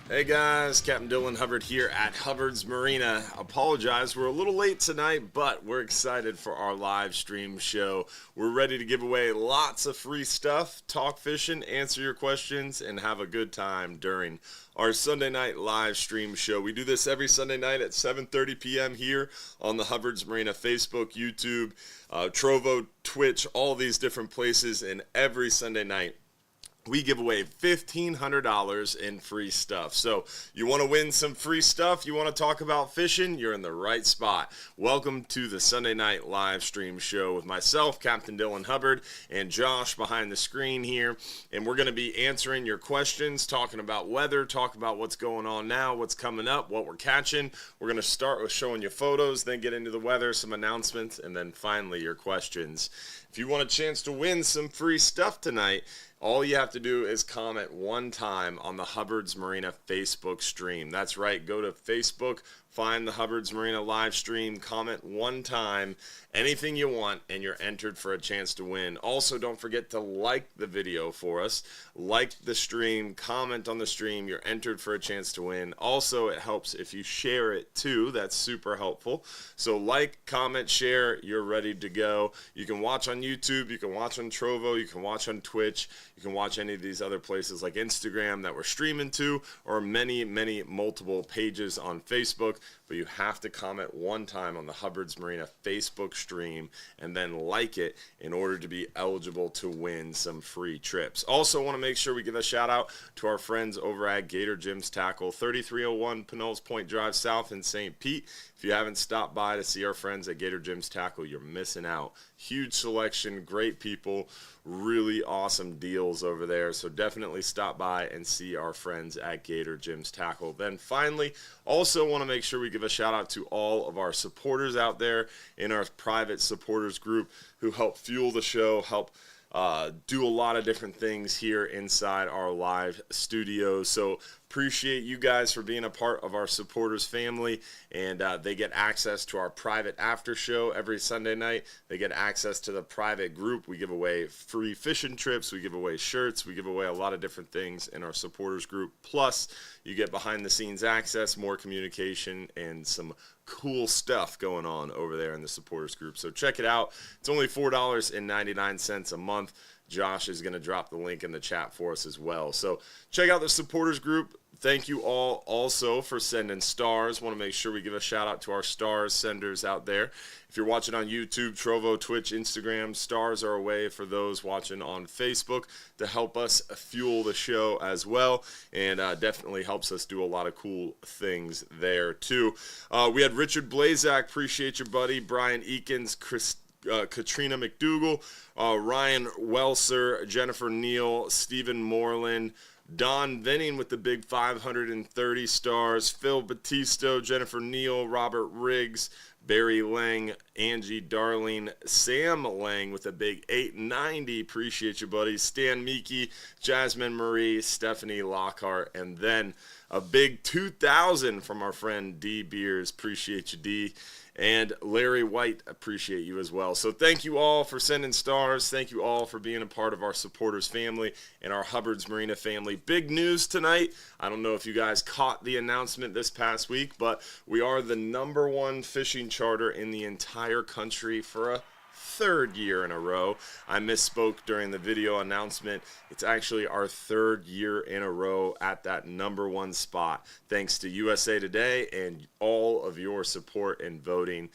Hey guys, Captain Hubbard here at Hubbard's Marina. Apologize, we're a little late tonight, but we're excited for our live stream show. We're ready to give away lots of free stuff, talk fishing, answer your questions, and have a good time during our Sunday night live stream show. We do this every Sunday night at 7:30 p.m. here on the Hubbard's Marina Facebook, YouTube, Trovo, Twitch, all these different places, and every Sunday night we give away $1,500 in free stuff. So you want to win some free stuff, you want to talk about fishing, you're in the right spot. Welcome to the Sunday night live stream show with myself, Captain Dylan Hubbard, and Josh behind the screen here. And we're going to be answering your questions, talking about weather, talk about what's going on now, what's coming up, what we're catching. We're going to start with showing you photos, then get into the weather, some announcements, and then finally your questions. If you want a chance to win some free stuff tonight, all you have to do is comment one time on the Hubbard's Marina Facebook stream. That's right, go to Facebook, find the Hubbard's Marina live stream, comment one time, anything you want, and you're entered for a chance to win. Also, don't forget to like the video for us. Like the stream, comment on the stream, you're entered for a chance to win. Also, it helps if you share it too. That's super helpful. So like, comment, share, you're ready to go. You can watch on YouTube, you can watch on Trovo, you can watch on Twitch, you can watch any of these other places like Instagram that we're streaming to, or many multiple pages on Facebook. But you have to comment one time on the Hubbard's Marina Facebook stream and then like it in order to be eligible to win some free trips. Also want to make sure we give a shout out to our friends over at Gator Jim's Tackle, 3301 Pinellas Point Drive South in St. Pete. If you haven't stopped by to see our friends at Gator Jim's Tackle, you're missing out. Huge selection, great people, really awesome deals over there. So definitely stop by and see our friends at Gator Jim's Tackle. Then finally, also want to make sure we give a shout out to all of our supporters out there in our private supporters group who help fuel the show, help do a lot of different things here inside our live studio. So appreciate you guys for being a part of our supporters family, and they get access to our private after show every Sunday night. They get access to the private group. We give away free fishing trips, we give away shirts, we give away a lot of different things in our supporters group. Plus you get behind the scenes access, more communication, and some cool stuff going on over there in the supporters group. So check it out. It's only $4.99 a month. Josh is going to drop the link in the chat for us as well. So check out the supporters group. Thank you all also for sending stars. Want to make sure we give a shout out to our stars senders out there. If you're watching on YouTube, Trovo, Twitch, Instagram, stars are a way for those watching on Facebook to help us fuel the show as well, and definitely helps us do a lot of cool things there too. We had Richard Blazak, appreciate you, buddy. Brian Eakins, Katrina McDougall, Ryan Welser, Jennifer Neal, Stephen Moreland, Don Venning with the big 530 stars, Phil Battisto, Jennifer Neal, Robert Riggs, Barry Lang, Angie Darling, Sam Lang with a big 890, appreciate you, buddy, Stan Meeky, Jasmine Marie, Stephanie Lockhart, and then a big 2,000 from our friend D Beers, appreciate you, D. And Larry White, appreciate you as well. So thank you all for sending stars. Thank you all for being a part of our supporters family and our Hubbard's Marina family. Big news tonight. I don't know if you guys caught the announcement this past week, but we are the #1 fishing charter in the entire country for a third year in a row. I misspoke during the video announcement. It's actually our third year in a row at that #1 spot, thanks to USA Today and all of your support and voting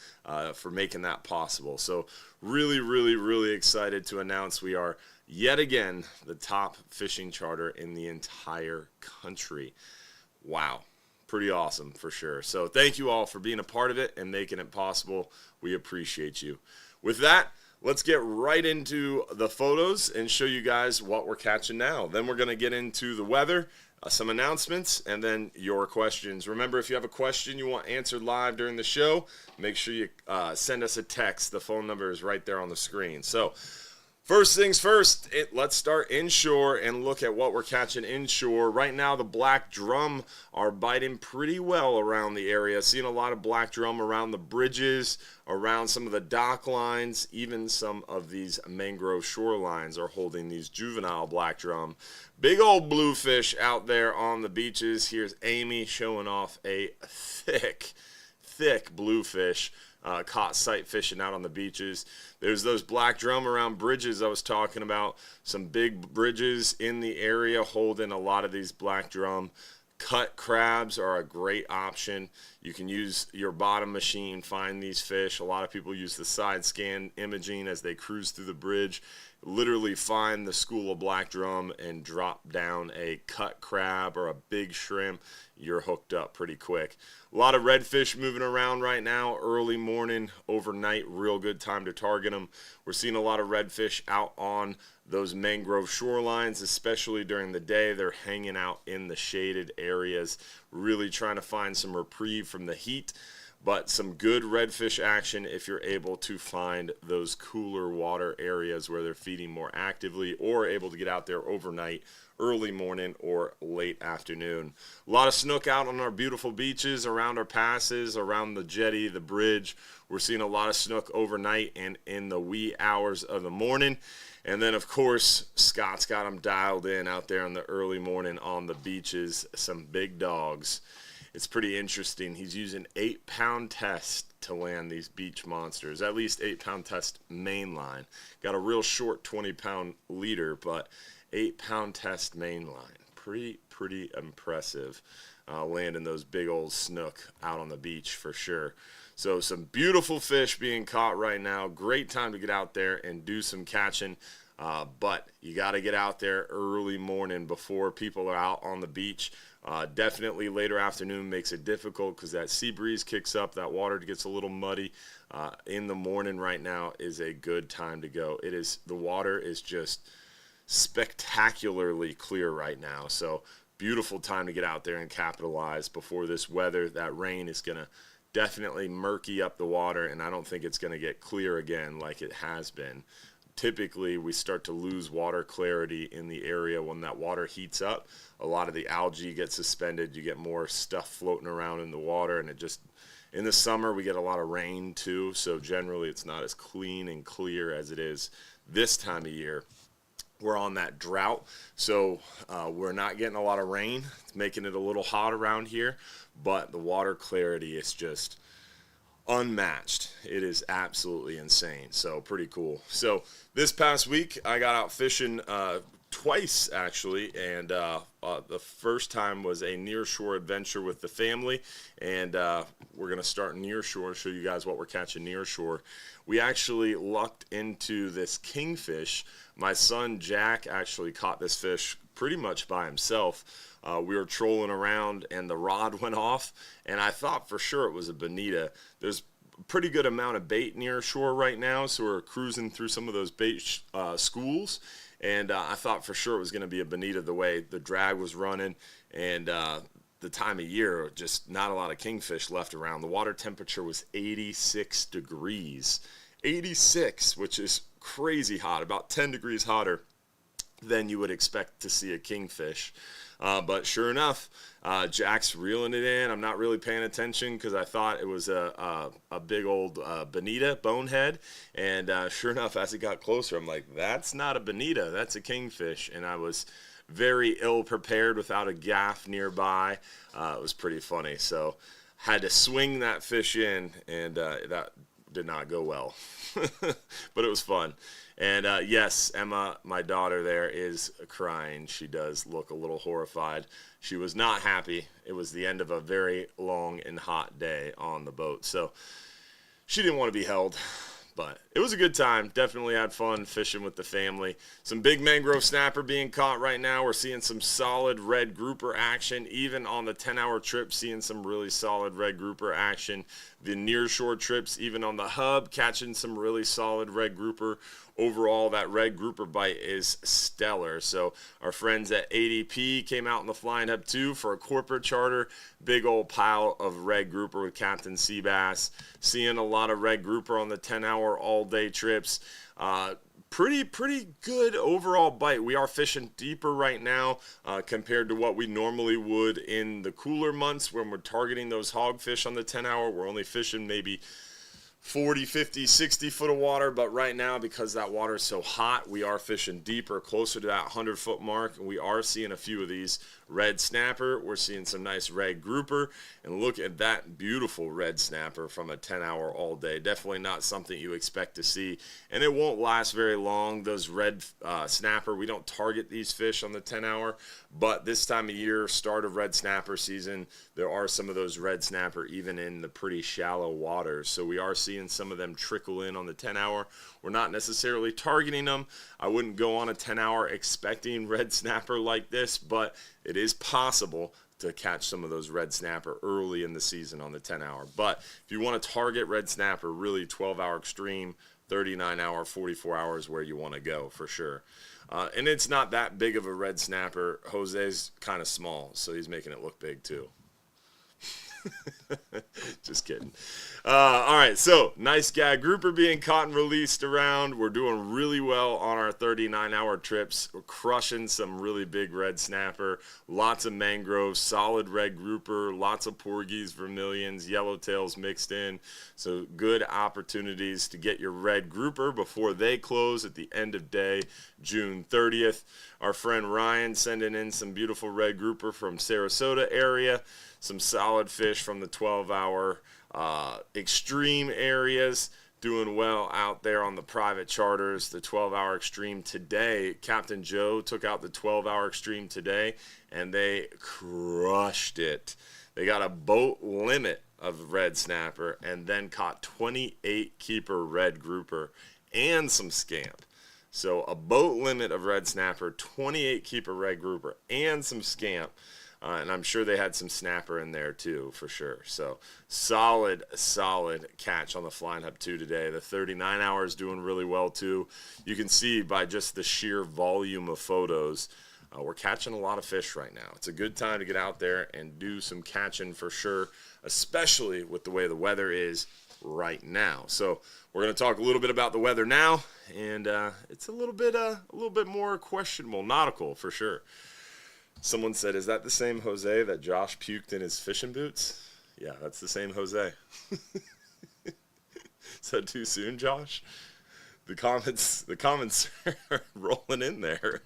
for making that possible. So really excited to announce we are yet again the top fishing charter in the entire country. Wow. Pretty awesome for sure. So thank you all for being a part of it and making it possible. We appreciate you. With that, let's get right into the photos and show you guys what we're catching now. Then we're going to get into the weather, some announcements, and then your questions. Remember, if you have a question you want answered live during the show, make sure you send us a text. The phone number is right there on the screen. So First things first, let's start inshore and look at what we're catching inshore. Right now, the black drum are biting pretty well around the area. Seeing a lot of black drum around the bridges, around some of the dock lines, even some of these mangrove shorelines are holding these juvenile black drum. Big old bluefish out there on the beaches. Here's Amy showing off a thick bluefish. Caught sight fishing out on the beaches. There's those black drum around bridges I was talking about. Some big bridges in the area holding a lot of these black drum. Cut crabs are a great option. You can use your bottom machine, find these fish. A lot of people use the side scan imaging as they cruise through the bridge. Literally find the school of black drum and drop down a cut crab or a big shrimp. You're hooked up pretty quick. A lot of redfish moving around right now, early morning, overnight, real good time to target them. We're seeing a lot of redfish out on those mangrove shorelines, especially during the day. They're hanging out in the shaded areas, really trying to find some reprieve from the heat. But some good redfish action if you're able to find those cooler water areas where they're feeding more actively, or able to get out there overnight, early morning or late afternoon. A lot of snook out on our beautiful beaches, around our passes, around the jetty, the bridge. We're seeing a lot of snook overnight and in the wee hours of the morning. And then, of course, Scott's got them dialed in out there in the early morning on the beaches. Some big dogs. It's pretty interesting. He's using 8-pound test to land these beach monsters, at least 8-pound test mainline. Got a real short 20-pound leader, but 8-pound test mainline. Pretty impressive landing those big old snook out on the beach for sure. So some beautiful fish being caught right now. Great time to get out there and do some catching. But you got to get out there early morning before people are out on the beach. Definitely later afternoon makes it difficult because that sea breeze kicks up, that water gets a little muddy. In the morning right now is a good time to go. The water is just spectacularly clear right now. So beautiful time to get out there and capitalize before this weather. That rain is going to definitely murky up the water, and I don't think it's going to get clear again like it has been. Typically, we start to lose water clarity in the area when that water heats up. A lot of the algae gets suspended. You get more stuff floating around in the water, and in the summer, we get a lot of rain too, so generally it's not as clean and clear as it is this time of year. We're on that drought, so we're not getting a lot of rain. It's making it a little hot around here, but the water clarity is just unmatched. It is absolutely insane. So pretty cool. So this past week I got out fishing twice actually, and the first time was a near shore adventure with the family, and we're gonna start near shore, show you guys what we're catching near shore. We actually lucked into this kingfish. My son Jack actually caught this fish pretty much by himself. We were trolling around and the rod went off, and I thought for sure it was a bonita. There's a pretty good amount of bait near shore right now, so we're cruising through some of those bait schools, and I thought for sure it was going to be a bonita the way the drag was running, and the time of year, just not a lot of kingfish left around. The water temperature was 86 degrees. 86, which is crazy hot, about 10 degrees hotter than you would expect to see a kingfish. But sure enough, Jack's reeling it in. I'm not really paying attention because I thought it was a big old bonita, bonehead. And sure enough, as it got closer, I'm like, that's not a bonita, that's a kingfish. And I was very ill prepared without a gaff nearby. It was pretty funny. So had to swing that fish in, and that did not go well. But it was fun. And yes, Emma, my daughter there, is crying. She does look a little horrified. She was not happy. It was the end of a very long and hot day on the boat. So she didn't want to be held. But it was a good time. Definitely had fun fishing with the family. Some big mangrove snapper being caught right now. We're seeing some solid red grouper action. Even on the 10-hour trip, seeing some really solid red grouper action. The nearshore trips, even on the hub, catching some really solid red grouper. Overall, that red grouper bite is stellar. So our friends at ADP came out in the Flying Hub 2 for a corporate charter. Big old pile of red grouper with Captain Seabass. Seeing a lot of red grouper on the 10-hour all-day trips. pretty good overall bite. We are fishing deeper right now compared to what we normally would in the cooler months when we're targeting those hogfish on the 10-hour. We're only fishing maybe 40, 50, 60 foot of water, but right now, because that water is so hot, we are fishing deeper, closer to that 100-foot mark, and we are seeing a few of these red snapper. We're seeing some nice red grouper, and look at that beautiful red snapper from a 10-hour all day. Definitely not something you expect to see, and it won't last very long. Those red snapper, we don't target these fish on the 10-hour, but this time of year, start of red snapper season, there are some of those red snapper even in the pretty shallow waters, so we are seeing some of them trickle in on the 10-hour. We're not necessarily targeting them. I wouldn't go on a 10-hour expecting red snapper like this, but it is possible to catch some of those red snapper early in the season on the 10-hour. But if you want to target red snapper, really 12-hour extreme, 39-hour, 44 hours where you want to go for sure. And it's not that big of a red snapper. Jose's kind of small, so he's making it look big too. Just kidding. All right, so nice gag grouper being caught and released around. We're doing really well on our 39-hour trips. We're crushing some really big red snapper, lots of mangroves, solid red grouper, lots of porgies, vermilions, yellowtails mixed in. So good opportunities to get your red grouper before they close at the end of day, June 30th. Our friend Ryan sending in some beautiful red grouper from Sarasota area. Some solid fish from the 12-hour extreme areas, doing well out there on the private charters. The 12-hour extreme today, Captain Joe took out the 12-hour extreme today, and they crushed it. They got a boat limit of red snapper and then caught 28 keeper red grouper and some scamp. So a boat limit of red snapper, 28 keeper red grouper, and some scamp. And I'm sure they had some snapper in there too, for sure. So solid catch on the Flying Hub 2 today. The 39 hours doing really well too. You can see by just the sheer volume of photos, we're catching a lot of fish right now. It's a good time to get out there and do some catching for sure, especially with the way the weather is right now. So we're going to talk a little bit about the weather now, and it's a little bit more questionable, nautical for sure. Someone said, is that the same Jose that Josh puked in his fishing boots? Yeah, that's the same Jose. Is that too soon, Josh? The comments are rolling in there.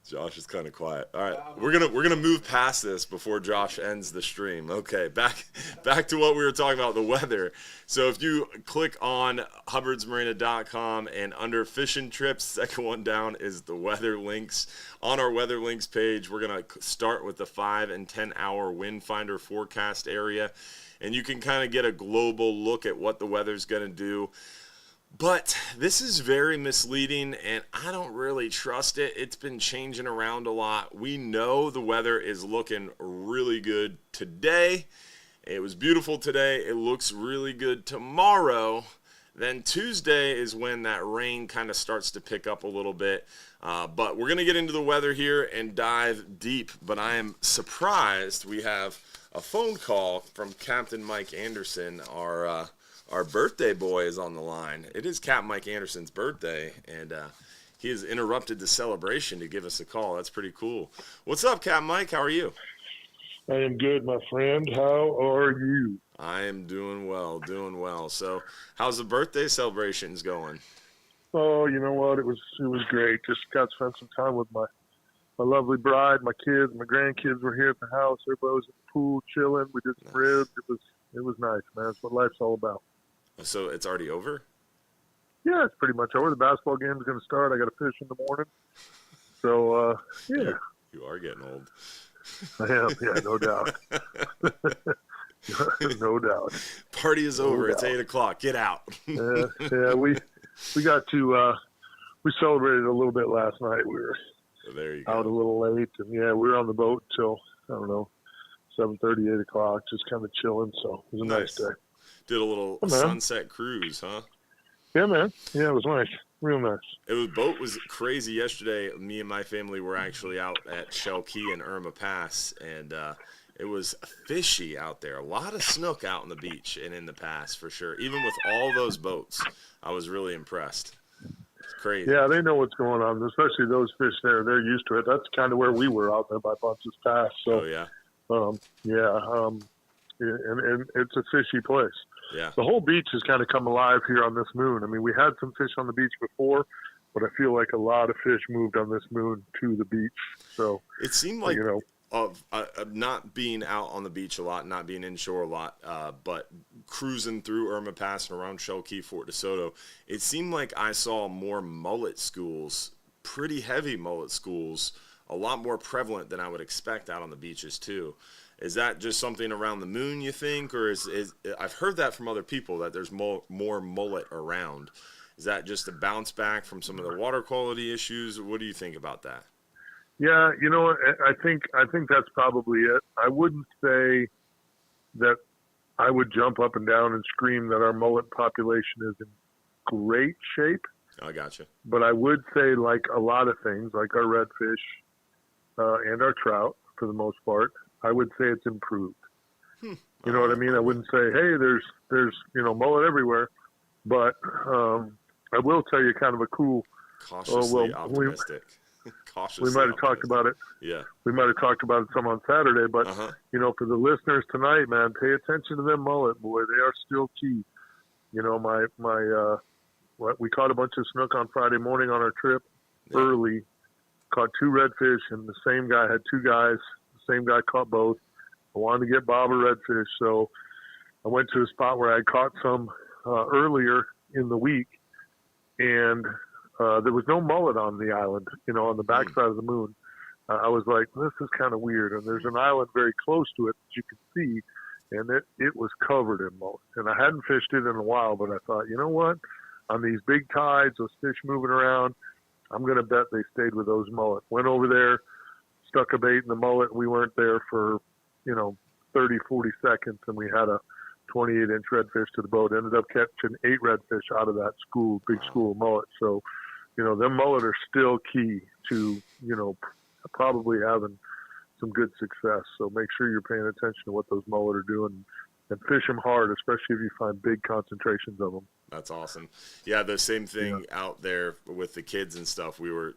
Josh is kind of quiet. All right, we're gonna move past this before Josh ends the stream. Okay, back to what we were talking about, the weather. So if you click on hubbardsmarina.com and under fishing trips, second one down is the weather links. On our weather links page, we're gonna start with the 5 and 10 hour wind finder forecast area, and you can kind of get a global look at what the weather's gonna do. But this is very misleading, and I don't really trust it. It's been changing around a lot. We know the weather is looking really good today. It was beautiful today. It looks really good tomorrow. Then Tuesday is when that rain kind of starts to pick up a little bit. But we're going to get into the weather here and dive deep. But I am surprised we have a phone call from Captain Mike Anderson, our birthday boy is on the line. It is Cap Mike Anderson's birthday, and he has interrupted the celebration to give us a call. That's pretty cool. What's up, Cap Mike? How are you? I am good, my friend. How are you? I am doing well. So how's the birthday celebrations going? Oh, you know what? It was great. Just got to spend some time with my lovely bride, my kids, my grandkids were here at the house. Everybody was in the pool chilling. We did some ribs. It was nice, man. That's what life's all about. So it's already over? Yeah, it's pretty much over. The basketball game's going to start. I got to fish in the morning. So, yeah. You are getting old. I am, yeah, no doubt. No doubt. Party is over. It's 8 o'clock. Get out. Yeah, we got to we celebrated a little bit last night. We were there you go. Out a little late, and yeah, we were on the boat till, I don't know, 7:30, 8 o'clock, just kind of chilling. So it was a nice day. Did a little sunset cruise, huh? Yeah, man. Yeah, it was nice. Real nice. Boat was crazy yesterday. Me and my family were actually out at Shell Key and Irma Pass, and it was fishy out there. A lot of snook out on the beach and in the pass for sure. Even with all those boats, I was really impressed. It's crazy. Yeah, they know what's going on, especially those fish there. They're used to it. That's kind of where we were out there by Bunce's Pass. So, Oh, yeah? And it's a fishy place. Yeah. The whole beach has kind of come alive here on this moon. I mean, we had some fish on the beach before, but I feel like a lot of fish moved on this moon to the beach. So it seemed like, of not being out on the beach a lot, not being inshore a lot, but cruising through Irma Pass and around Shell Key, Fort DeSoto, it seemed like I saw more mullet schools, pretty heavy mullet schools, a lot more prevalent than I would expect out on the beaches too. Is that just something around the moon, you think, or is I've heard that from other people that there's more mullet around? Is that just a bounce back from some of the water quality issues? What do you think about that? Yeah, I think that's probably it. I wouldn't say that I would jump up and down and scream that our mullet population is in great shape. I gotcha. But I would say, like a lot of things, like our redfish and our trout, for the most part, I would say it's improved. You know what I mean? I wouldn't say, hey, there's mullet everywhere, but I will tell you kind of a cool. Cautiously optimistic. We might have talked about it. Yeah. We might have talked about it some on Saturday, but for the listeners tonight, man, pay attention to them mullet, boy. They are still key. We caught a bunch of snook on Friday morning on our trip early. Caught 2 redfish, and the same guy had 2 guys. The same guy caught both. I wanted to get Bob a redfish, so I went to a spot where I caught some earlier in the week, and there was no mullet on the island, on the backside of the moon. I was like, this is kind of weird. And there's an island very close to it that you can see, and it was covered in mullet. And I hadn't fished it in a while, but I thought, you know what? On these big tides, those fish moving around, I'm going to bet they stayed with those mullet. Went over there, stuck a bait in the mullet. We weren't there for, 30, 40 seconds, and we had a 28-inch redfish to the boat. Ended up catching 8 redfish out of that big school of mullet. So, them mullet are still key to, probably having some good success. So make sure you're paying attention to what those mullet are doing and fish them hard, especially if you find big concentrations of them. That's awesome. Yeah, the same thing out there with the kids and stuff. We were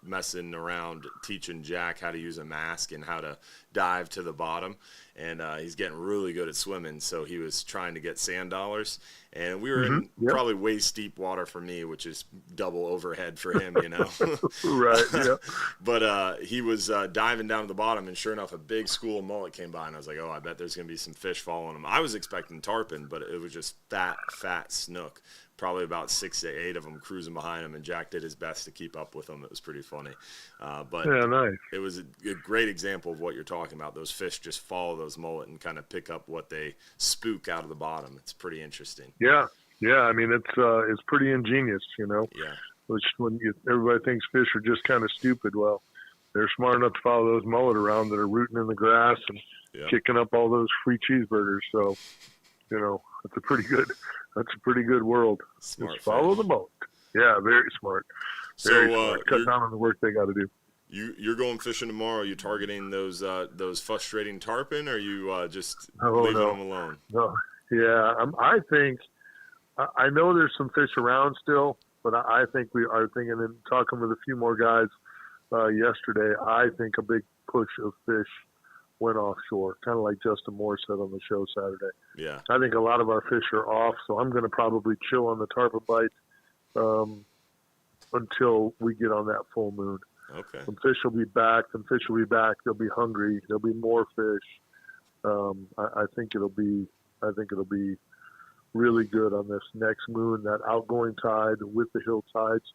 messing around teaching Jack how to use a mask and how to dive to the bottom. And he's getting really good at swimming, so he was trying to get sand dollars. And we were in probably waist deep water for me, which is double overhead for him, Right, yeah. But he was diving down to the bottom, and sure enough, a big school of mullet came by, and I was like, oh, I bet there's going to be some fish following him. I was expecting tarpon, but it was just fat snook. Probably about 6 to 8 of them cruising behind him, and Jack did his best to keep up with them. It was pretty funny. But nice. It was a great example of what you're talking about. Those fish just follow those mullet and kind of pick up what they spook out of the bottom. It's pretty interesting. Yeah. I mean, it's pretty ingenious, Yeah. Which when everybody thinks fish are just kind of stupid, well, they're smart enough to follow those mullet around that are rooting in the grass and kicking up all those free cheeseburgers. So, it's a pretty good world. Smart. Just follow the mullet. Yeah, very smart. Very smart. Cut down on the work they got to do. You're going fishing tomorrow. Are you targeting those frustrating tarpon, or are you just leaving them alone? No. Yeah, I think I know there's some fish around still, but I think we are thinking and talking with a few more guys yesterday. I think a big push of fish went offshore, kind of like Justin Moore said on the show Saturday. Yeah. I think a lot of our fish are off, so I'm going to probably chill on the tarpon bite until we get on that full moon. Okay. Some fish will be back. They'll be hungry. There'll be more fish. I think it'll be really good on this next moon. That outgoing tide with the hill tides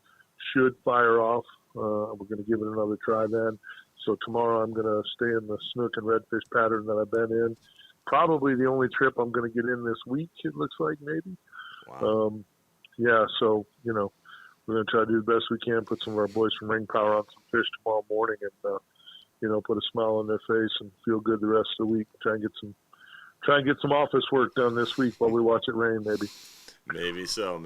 should fire off. We're going to give it another try then. So tomorrow I'm going to stay in the snook and redfish pattern that I've been in. Probably the only trip I'm going to get in this week, it looks like, maybe. Wow. So, we're going to try to do the best we can, put some of our boys from Ring Power on some fish tomorrow morning and, put a smile on their face and feel good the rest of the week. Try and get some office work done this week while we watch it rain, maybe. Maybe so.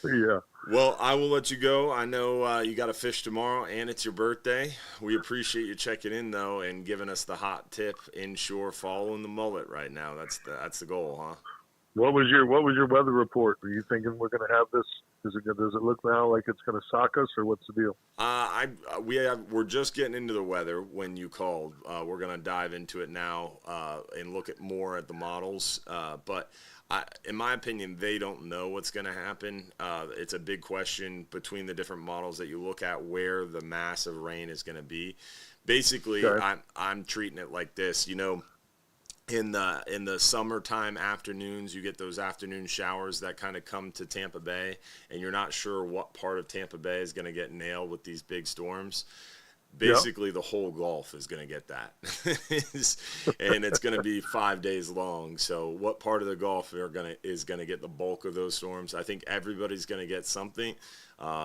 Yeah. Well, I will let you go. I know you got to fish tomorrow, and it's your birthday. We appreciate you checking in, though, and giving us the hot tip inshore following the mullet right now. That's the goal, huh? What was your weather report? Were you thinking we're going to have this Does it look now like it's going to sock us, or what's the deal? We're just getting into the weather when you called. We're going to dive into it now and look at more at the models. But in my opinion, they don't know what's going to happen. It's a big question between the different models that you look at where the mass of rain is going to be. Basically, Okay. I'm treating it like this. In the summertime afternoons, you get those afternoon showers that kind of come to Tampa Bay, and you're not sure what part of Tampa Bay is going to get nailed with these big storms. Yep. Basically, the whole Gulf is going to get that, and it's going to be 5 days long. So, what part of the Gulf is going to get the bulk of those storms? I think everybody's going to get something.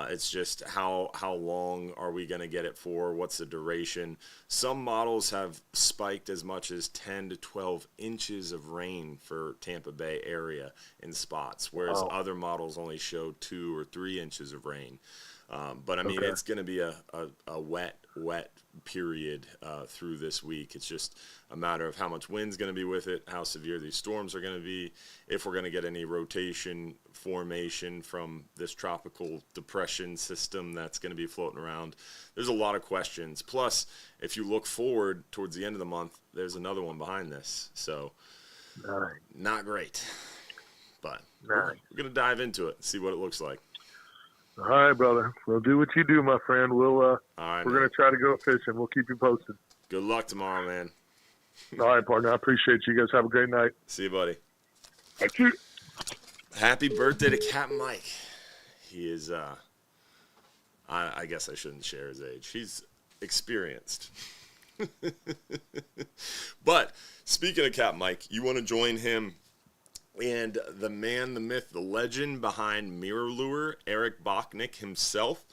It's just how long are we going to get it for? What's the duration? Some models have spiked as much as 10 to 12 inches of rain for Tampa Bay area in spots, whereas other models only show 2 or 3 inches of rain. But I mean, Okay. it's going to be a wet period through this week. It's just a matter of how much wind's going to be with it, how severe these storms are going to be, if we're going to get any rotation formation from this tropical depression system that's going to be floating around. There's a lot of questions. Plus, if you look forward towards the end of the month, there's another one behind this. So, not great. But we're going to dive into it, see what it looks like. All right, brother. Well, do what you do, my friend. We're going to try to go fishing. We'll keep you posted. Good luck tomorrow, man. All right, partner. I appreciate you guys. Have a great night. See you, buddy. Thank you. Happy birthday to Capt Mike. He is, I guess I shouldn't share his age. He's experienced. But speaking of Capt Mike, you want to join him and the man, the myth, the legend behind Mirror Lure, Eric Bachnick himself.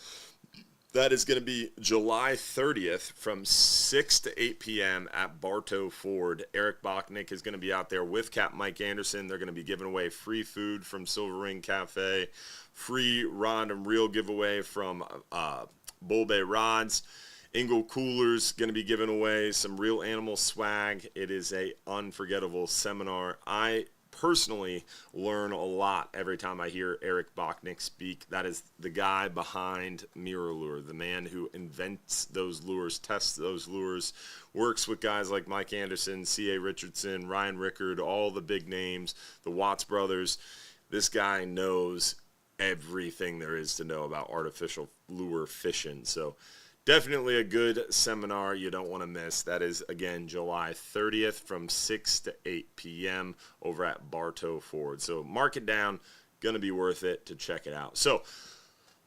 That is going to be July 30th from 6 to 8 p.m. at Bartow Ford. Eric Bachnick is going to be out there with Capt Mike Anderson. They're going to be giving away free food from Silver Ring Cafe, free rod and reel giveaway from Bull Bay Rods. Ingle Coolers going to be giving away some real animal swag. It is a unforgettable seminar. I personally learn a lot every time I hear Eric Bachnick speak. That is the guy behind Mirror Lure, the man who invents those lures, tests those lures, works with guys like Mike Anderson, C.A. Richardson, Ryan Rickard, all the big names, the Watts brothers. This guy knows everything there is to know about artificial lure fishing. So definitely a good seminar you don't want to miss. That is, again, July 30th from 6 to 8 p.m. over at Bartow Ford. So mark it down. Going to be worth it to check it out. So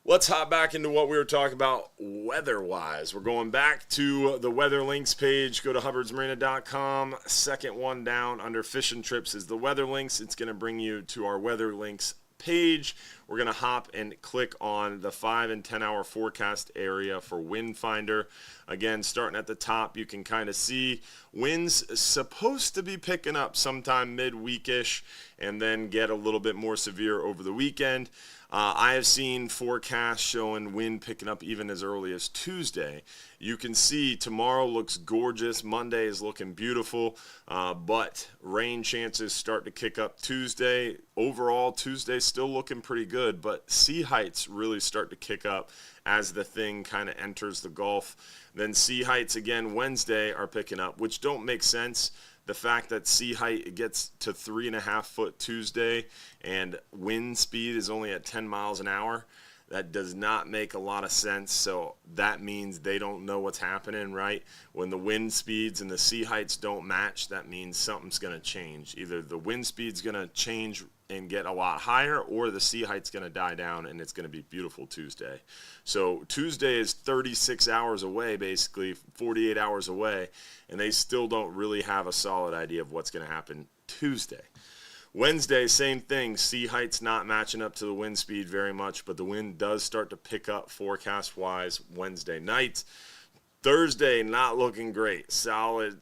let's hop back into what we were talking about weather-wise. We're going back to the weather links page. Go to hubbardsmarina.com. Second one down under fishing trips is the weather links. It's going to bring you to our weather links page. We're going to hop and click on the 5 and 10 hour forecast area for wind finder. Again, starting at the top, you can kind of see winds supposed to be picking up sometime midweekish and then get a little bit more severe over the weekend. I have seen forecasts showing wind picking up even as early as Tuesday. You can see tomorrow looks gorgeous. Monday is looking beautiful, but rain chances start to kick up Tuesday. Overall, Tuesday still looking pretty good, but sea heights really start to kick up as the thing kind of enters the Gulf. Then sea heights again Wednesday are picking up, which don't make sense. The fact that sea height gets to 3.5 foot Tuesday and wind speed is only at 10 miles an hour, that does not make a lot of sense. So that means they don't know what's happening, right? When the wind speeds and the sea heights don't match, that means something's going to change. Either the wind speed's going to change and get a lot higher, or the sea height's going to die down and it's going to be beautiful Tuesday. So Tuesday is 36 hours away, basically 48 hours away, and they still don't really have a solid idea of what's going to happen Tuesday. Wednesday, same thing. Sea heights not matching up to the wind speed very much, but the wind does start to pick up forecast-wise Wednesday night. Thursday, not looking great. Solid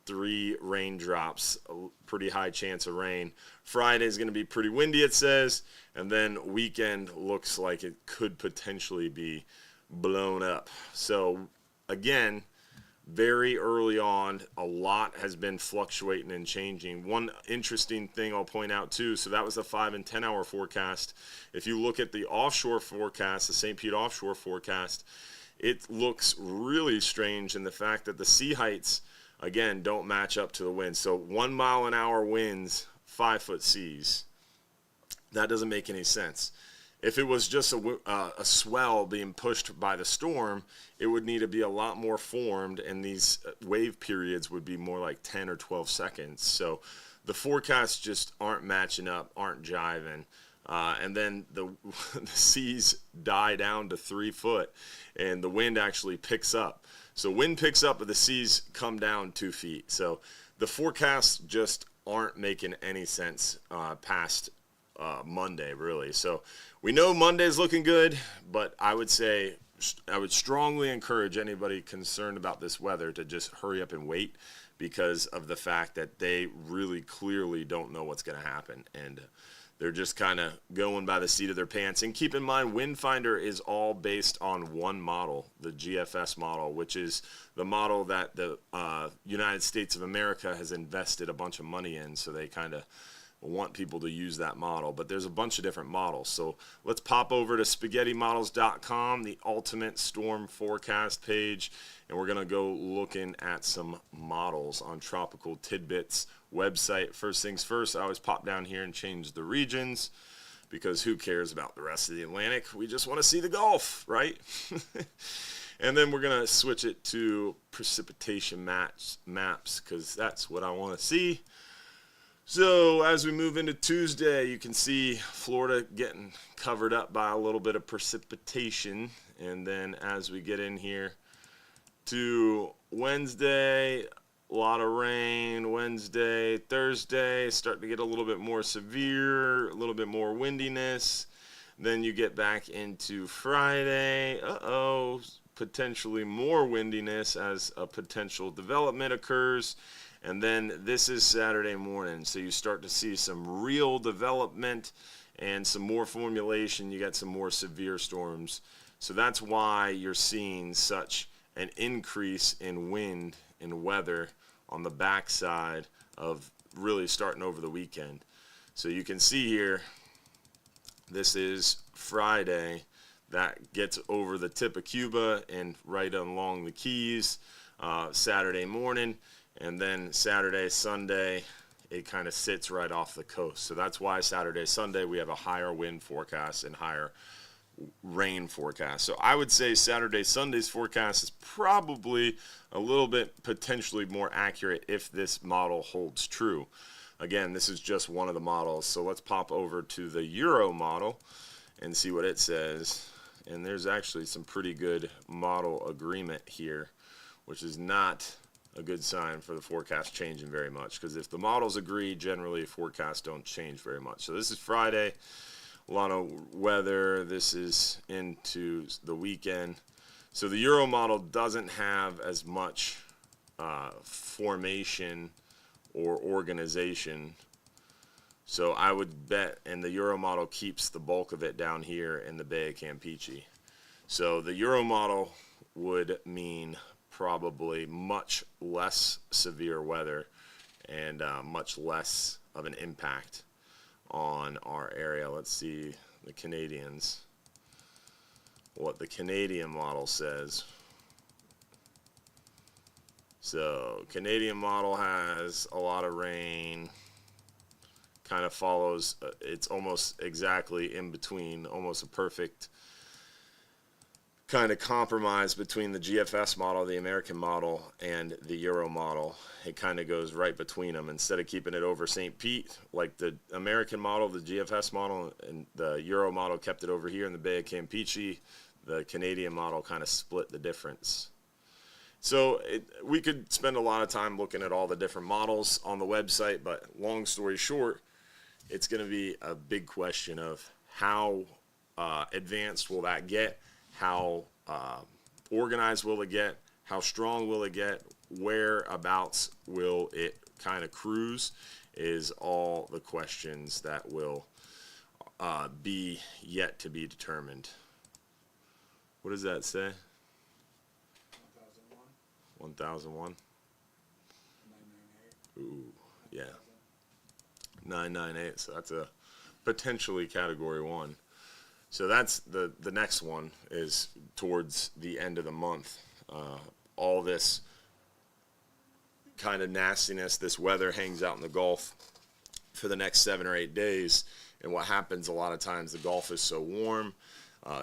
3 raindrops. A pretty high chance of rain. Friday is going to be pretty windy, it says. And then weekend looks like it could potentially be blown up. So, again, very early on, a lot has been fluctuating and changing. One interesting thing I'll point out too, so that was the 5 and 10 hour forecast. If you look at the offshore forecast, the St. Pete offshore forecast, it looks really strange in the fact that the sea heights, again, don't match up to the winds. So 1 mile an hour winds, 5-foot seas. That doesn't make any sense. If it was just a swell being pushed by the storm, it would need to be a lot more formed, and these wave periods would be more like 10 or 12 seconds. So the forecasts just aren't matching up, aren't jiving. And then the seas die down to 3 foot, and the wind actually picks up. So wind picks up, but the seas come down 2 feet. So the forecasts just aren't making any sense past Monday, really. So we know Monday's looking good, but I would strongly encourage anybody concerned about this weather to just hurry up and wait, because of the fact that they really clearly don't know what's going to happen, and they're just kind of going by the seat of their pants. And keep in mind, Windfinder is all based on one model, the GFS model, which is the model that the United States of America has invested a bunch of money in, so they kind of want people to use that model. But there's a bunch of different models. So let's pop over to spaghettimodels.com, the ultimate storm forecast page, and we're going to go looking at some models on Tropical Tidbits website. First things first, I always pop down here and change the regions, because who cares about the rest of the Atlantic? We just want to see the Gulf, right? And then we're going to switch it to precipitation maps, because that's what I want to see. So as we move into Tuesday, you can see Florida getting covered up by a little bit of precipitation. And then as we get in here to Wednesday, a lot of rain. Wednesday, Thursday, starting to get a little bit more severe, a little bit more windiness. Then you get back into Friday. Potentially more windiness as a potential development occurs. And then this is Saturday morning, so you start to see some real development and some more formulation. You get some more severe storms. So that's why you're seeing such an increase in wind and weather on the backside of really starting over the weekend. So you can see here, this is Friday. That gets over the tip of Cuba and right along the Keys Saturday morning. And then Saturday, Sunday, it kind of sits right off the coast. So that's why Saturday, Sunday, we have a higher wind forecast and higher rain forecast. So I would say Saturday, Sunday's forecast is probably a little bit potentially more accurate if this model holds true. Again, this is just one of the models. So let's pop over to the Euro model and see what it says. And there's actually some pretty good model agreement here, which is not a good sign for the forecast changing very much, because if the models agree, generally forecasts don't change very much. So this is Friday, a lot of weather. This is into the weekend. So the Euro model doesn't have as much formation or organization. So I would bet, and the Euro model keeps the bulk of it down here in the Bay of Campeche. So the Euro model would mean probably much less severe weather and much less of an impact on our area. Let's see the Canadians, what the Canadian model says. So Canadian model has a lot of rain, kind of follows, it's almost exactly in between, almost a perfect kind of compromise between the GFS model, the American model, and the Euro model. It kind of goes right between them. Instead of keeping it over St. Pete, like the American model, the GFS model, and the Euro model kept it over here in the Bay of Campeche, the Canadian model kind of split the difference. So we could spend a lot of time looking at all the different models on the website, but long story short, it's going to be a big question of how advanced will that get? How organized will it get? How strong will it get? Whereabouts will it kind of cruise? Is all the questions that will be yet to be determined. What does that say? 1001. 1001. Ooh, yeah. 998. So that's a potentially category 1. So that's the next one is towards the end of the month. All this kind of nastiness, this weather hangs out in the Gulf for the next 7 or 8 days. And what happens a lot of times, the Gulf is so warm,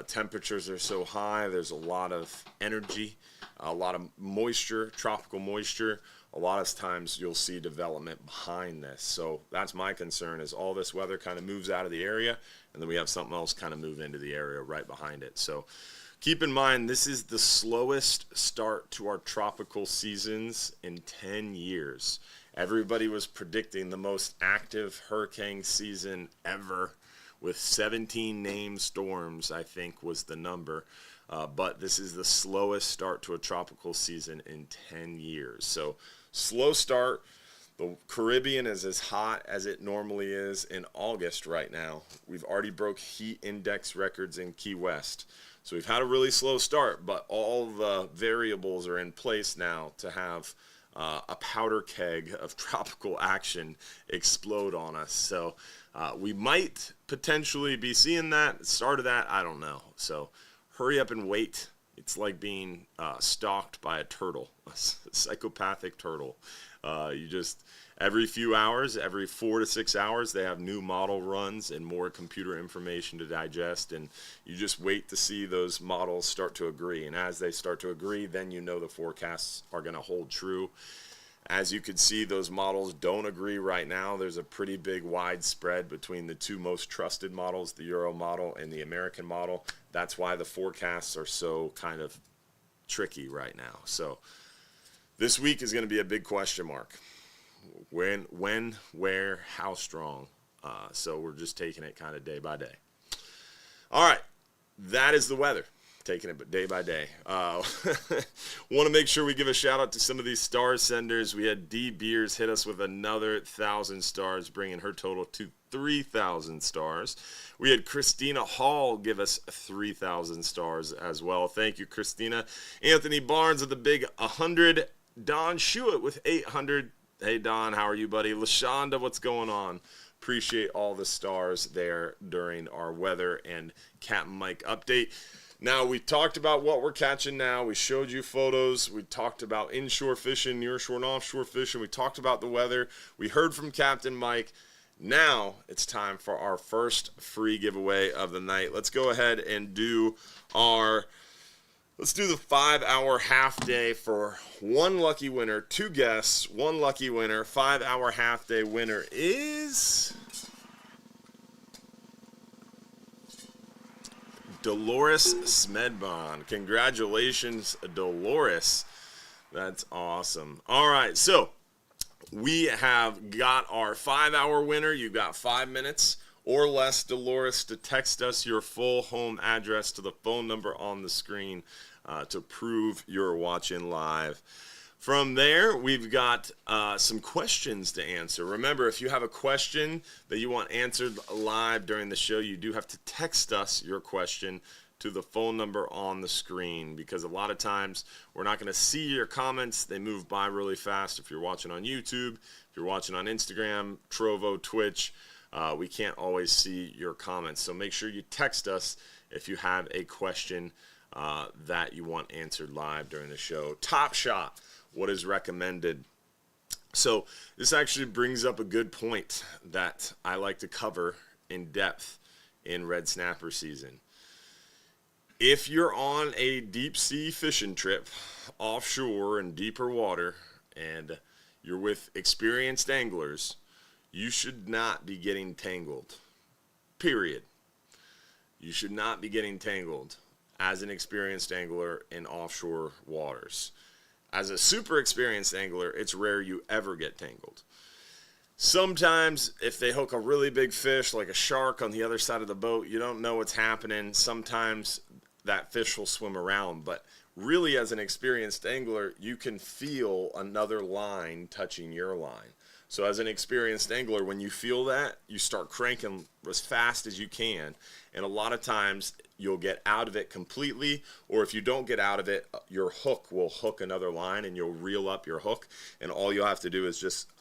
temperatures are so high, there's a lot of energy, a lot of moisture, tropical moisture. A lot of times you'll see development behind this. So that's my concern, is all this weather kind of moves out of the area, and then we have something else kind of move into the area right behind it. So keep in mind, this is the slowest start to our tropical seasons in 10 years. Everybody was predicting the most active hurricane season ever, with 17 named storms, I think was the number. But this is the slowest start to a tropical season in 10 years. So slow start. The Caribbean is as hot as it normally is in August right now. We've already broke heat index records in Key West. So we've had a really slow start, but all the variables are in place now to have a powder keg of tropical action explode on us. So we might potentially be seeing that. Start of that, I don't know. So hurry up and wait. It's like being stalked by a turtle, a psychopathic turtle. You just, every few hours, every 4 to 6 hours, they have new model runs and more computer information to digest. And you just wait to see those models start to agree. And as they start to agree, then you know the forecasts are going to hold true. As you can see, those models don't agree right now. There's a pretty big widespread between the two most trusted models, the Euro model and the American model. That's why the forecasts are so kind of tricky right now. So this week is going to be a big question mark. When, where, how strong? So we're just taking it kind of day by day. All right, that is the weather. Taking it day by day. Want to make sure we give a shout out to some of these star senders. We had D Beers hit us with another 1,000 stars, bringing her total to 3,000 stars. We had Christina Hall give us 3,000 stars as well. Thank you, Christina. Anthony Barnes with the big 100. Don Schuett with 800. Hey, Don, how are you, buddy? LaShonda, what's going on? Appreciate all the stars there during our weather and Captain Mike update. Now, we talked about what we're catching now. We showed you photos. We talked about inshore fishing, nearshore and offshore fishing. We talked about the weather. We heard from Captain Mike. Now it's time for our first free giveaway of the night. Let's go ahead and do the 5-hour half day for one lucky winner. 2 guests, 1 lucky winner. 5-hour half day winner is Dolores Smedbon. Congratulations, Dolores. That's awesome. All right, so we have got our 5-hour winner. You've got 5 minutes or less, Dolores, to text us your full home address to the phone number on the screen to prove you're watching live. From there, we've got some questions to answer. Remember, if you have a question that you want answered live during the show, you do have to text us your question to the phone number on the screen, because a lot of times we're not going to see your comments. They move by really fast. If you're watching on YouTube, if you're watching on Instagram, Trovo, Twitch, we can't always see your comments. So make sure you text us if you have a question that you want answered live during the show. Top Shot. What is recommended? So this actually brings up a good point that I like to cover in depth in red snapper season. If you're on a deep sea fishing trip offshore in deeper water and you're with experienced anglers, you should not be getting tangled. Period. You should not be getting tangled as an experienced angler in offshore waters. As a super experienced angler, it's rare you ever get tangled. Sometimes, if they hook a really big fish, like a shark on the other side of the boat, you don't know what's happening. Sometimes that fish will swim around. But really, as an experienced angler, you can feel another line touching your line. So as an experienced angler, when you feel that, you start cranking as fast as you can. And a lot of times, you'll get out of it completely, or if you don't get out of it, your hook will hook another line and you'll reel up your hook, and all you'll have to do is just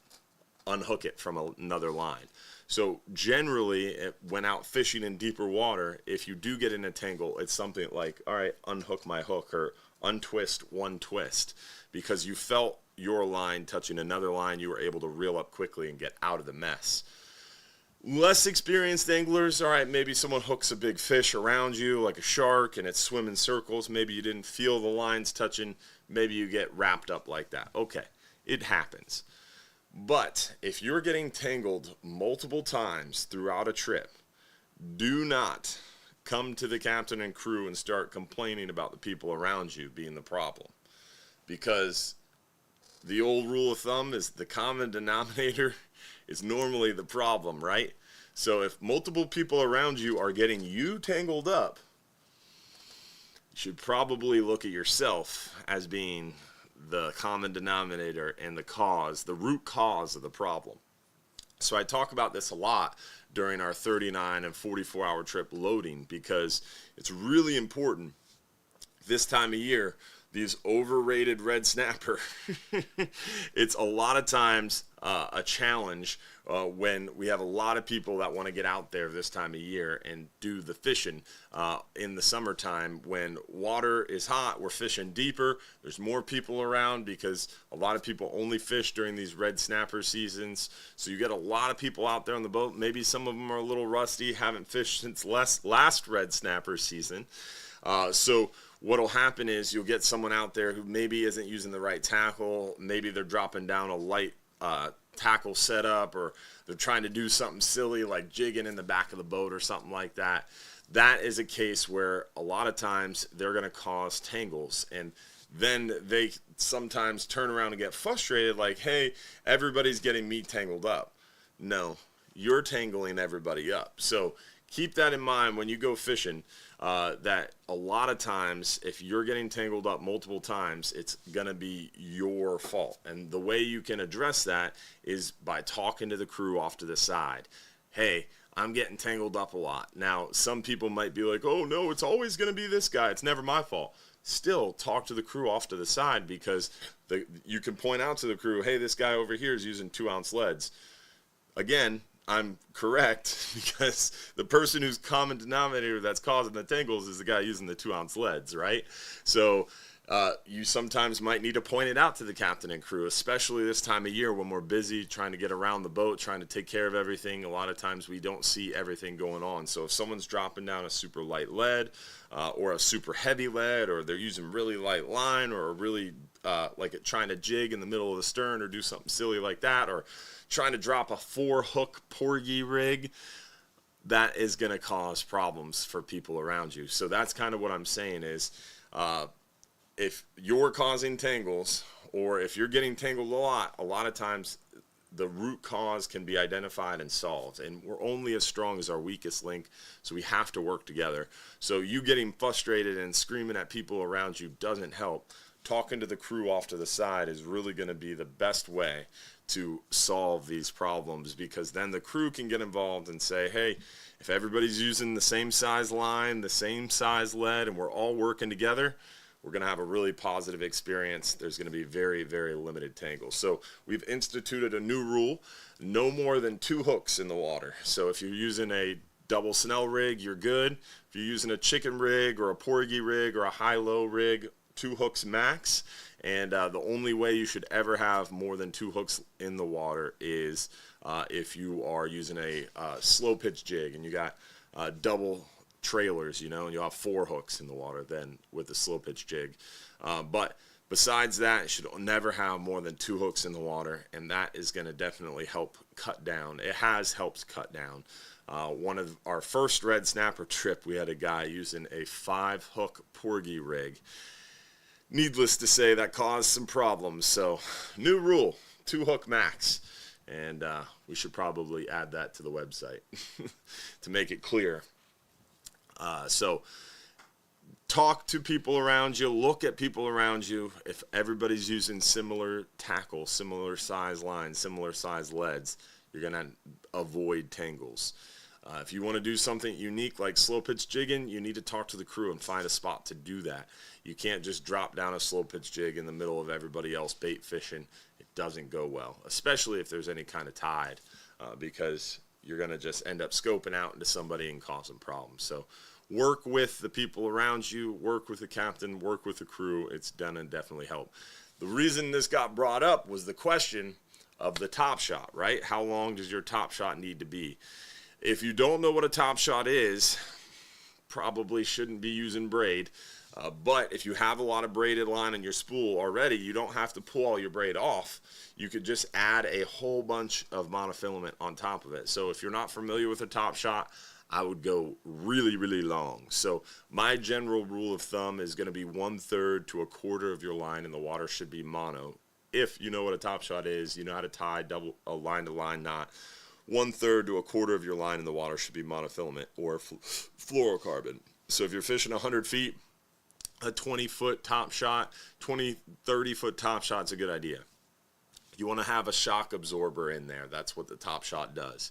unhook it from another line. So generally, when out fishing in deeper water, if you do get in a tangle, it's something like, all right, unhook my hook, or untwist one twist, because you felt your line touching another line, you were able to reel up quickly and get out of the mess. Less experienced anglers, all right, maybe someone hooks a big fish around you like a shark and it's swimming circles. Maybe you didn't feel the lines touching. Maybe you get wrapped up like that. Okay, it happens. But if you're getting tangled multiple times throughout a trip, do not come to the captain and crew and start complaining about the people around you being the problem. Because the old rule of thumb is the common denominator is normally the problem, right? So if multiple people around you are getting you tangled up, you should probably look at yourself as being the common denominator and the root cause of the problem. So I talk about this a lot during our 39 and 44-hour trip loading, because it's really important this time of year. These overrated red snapper, it's a lot of times a challenge when we have a lot of people that want to get out there this time of year and do the fishing in the summertime. When water is hot, we're fishing deeper. There's more people around because a lot of people only fish during these red snapper seasons. So you get a lot of people out there on the boat. Maybe some of them are a little rusty, haven't fished since last red snapper season. So what'll happen is you'll get someone out there who maybe isn't using the right tackle. Maybe they're dropping down a light tackle setup, or they're trying to do something silly like jigging in the back of the boat or something like that. That is a case where a lot of times they're going to cause tangles, and then they sometimes turn around and get frustrated like, hey, everybody's getting me tangled up. No, you're tangling everybody up. So keep that in mind when you go fishing, that a lot of times if you're getting tangled up multiple times, it's going to be your fault. And the way you can address that is by talking to the crew off to the side. Hey, I'm getting tangled up a lot. Now, some people might be like, oh, no, it's always going to be this guy. It's never my fault. Still, talk to the crew off to the side, because you can point out to the crew, hey, this guy over here is using 2-ounce leads. Again, I'm correct, because the person who's common denominator that's causing the tangles is the guy using the 2-ounce leads, right? So you sometimes might need to point it out to the captain and crew, especially this time of year when we're busy trying to get around the boat, trying to take care of everything. A lot of times we don't see everything going on. So if someone's dropping down a super light lead or a super heavy lead, or they're using really light line, or really trying to jig in the middle of the stern or do something silly like that, or trying to drop a 4-hook porgy rig, that is going to cause problems for people around you. So that's kind of what I'm saying is, if you're causing tangles, or if you're getting tangled a lot of times the root cause can be identified and solved. And we're only as strong as our weakest link, so we have to work together. So you getting frustrated and screaming at people around you doesn't help. Talking to the crew off to the side is really going to be the best way to solve these problems, because then the crew can get involved and say, hey, if everybody's using the same size line, the same size lead, and we're all working together, we're going to have a really positive experience. There's going to be very, very limited tangles. So we've instituted a new rule: no more than 2 hooks in the water. So if you're using a double Snell rig, you're good. If you're using a chicken rig or a porgy rig or a high-low rig, 2 hooks max. And the only way you should ever have more than 2 hooks in the water is if you are using a slow pitch jig and you got double trailers, and you'll have 4 hooks in the water then with the slow pitch jig. But besides that, you should never have more than 2 hooks in the water, and that is going to definitely help cut down. It has helped cut down. One of our first red snapper trip, we had a guy using a 5-hook porgy rig. Needless to say, that caused some problems. So, new rule, 2 hook max. And we should probably add that to the website to make it clear. So, talk to people around you. Look at people around you. If everybody's using similar tackle, similar size lines, similar size leads, you're going to avoid tangles. If you want to do something unique like slow pitch jigging, you need to talk to the crew and find a spot to do that. You can't just drop down a slow pitch jig in the middle of everybody else bait fishing. It doesn't go well, especially if there's any kind of tide, because you're going to just end up scoping out into somebody and causing problems. So work with the people around you, work with the captain, work with the crew. It's gonna definitely help. The reason this got brought up was the question of the top shot, right? How long does your top shot need to be? If you don't know what a top shot is, probably shouldn't be using braid. But if you have a lot of braided line in your spool already, you don't have to pull all your braid off. You could just add a whole bunch of monofilament on top of it. So if you're not familiar with a top shot, I would go really, really long. So my general rule of thumb is going to be 1/3 to 1/4 of your line in the water should be mono. If you know what a top shot is, you know how to tie a line-to-line knot. 1/3 to 1/4 of your line in the water should be monofilament or fluorocarbon. So if you're fishing 100 feet, a 20-foot top shot, 20, 30-foot top shot's a good idea. You want to have a shock absorber in there. That's what the top shot does.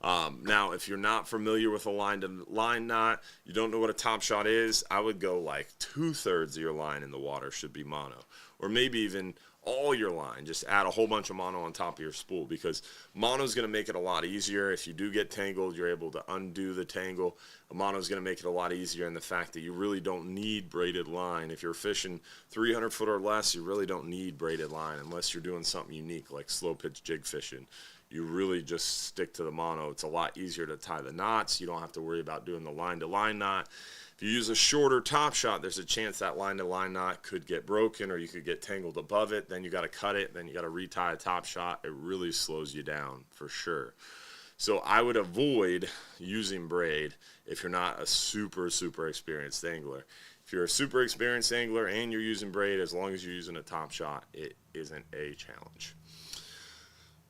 Now, if you're not familiar with a line-to-line knot, you don't know what a top shot is, I would go like 2/3 of your line in the water should be mono. Or maybe even all your line. Just add a whole bunch of mono on top of your spool, because mono is going to make it a lot easier. If you do get tangled, you're able to undo the tangle. Mono is going to make it a lot easier in the fact that you really don't need braided line. If you're fishing 300 foot or less, you really don't need braided line unless you're doing something unique like slow pitch jig fishing. You really just stick to the mono. It's a lot easier to tie the knots. You don't have to worry about doing the line-to-line knot. If you use a shorter top shot, there's a chance that line-to-line knot could get broken, or you could get tangled above it. Then you got to cut it. Then you got to retie a top shot. It really slows you down for sure. So I would avoid using braid if you're not a super, super experienced angler. If you're a super experienced angler and you're using braid, as long as you're using a top shot, it isn't a challenge.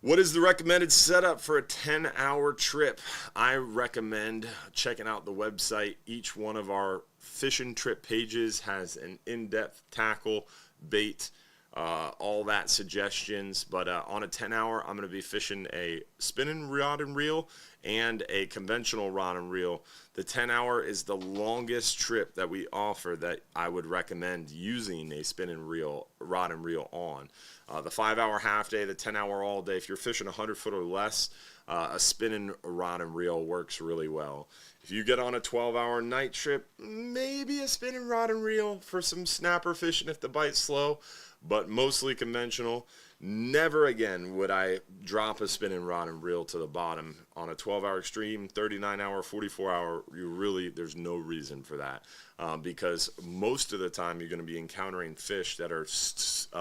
What is the recommended setup for a 10-hour trip? I recommend checking out the website. Each one of our fishing trip pages has an in-depth tackle, bait, all that suggestions. But on a 10-hour, I'm going to be fishing a spinning rod and reel and a conventional rod and reel. The 10-hour is the longest trip that we offer that I would recommend using a spinning rod and reel on. The 5-hour half day, the 10-hour all day. If you're fishing 100 foot or less, a spinning rod and reel works really well. If you get on a 12-hour night trip, maybe a spinning rod and reel for some snapper fishing if the bite's slow, but mostly conventional. Never again would I drop a spinning rod and reel to the bottom on a 12-hour extreme, 39-hour, 44-hour. There's no reason for that, because most of the time you're going to be encountering fish that are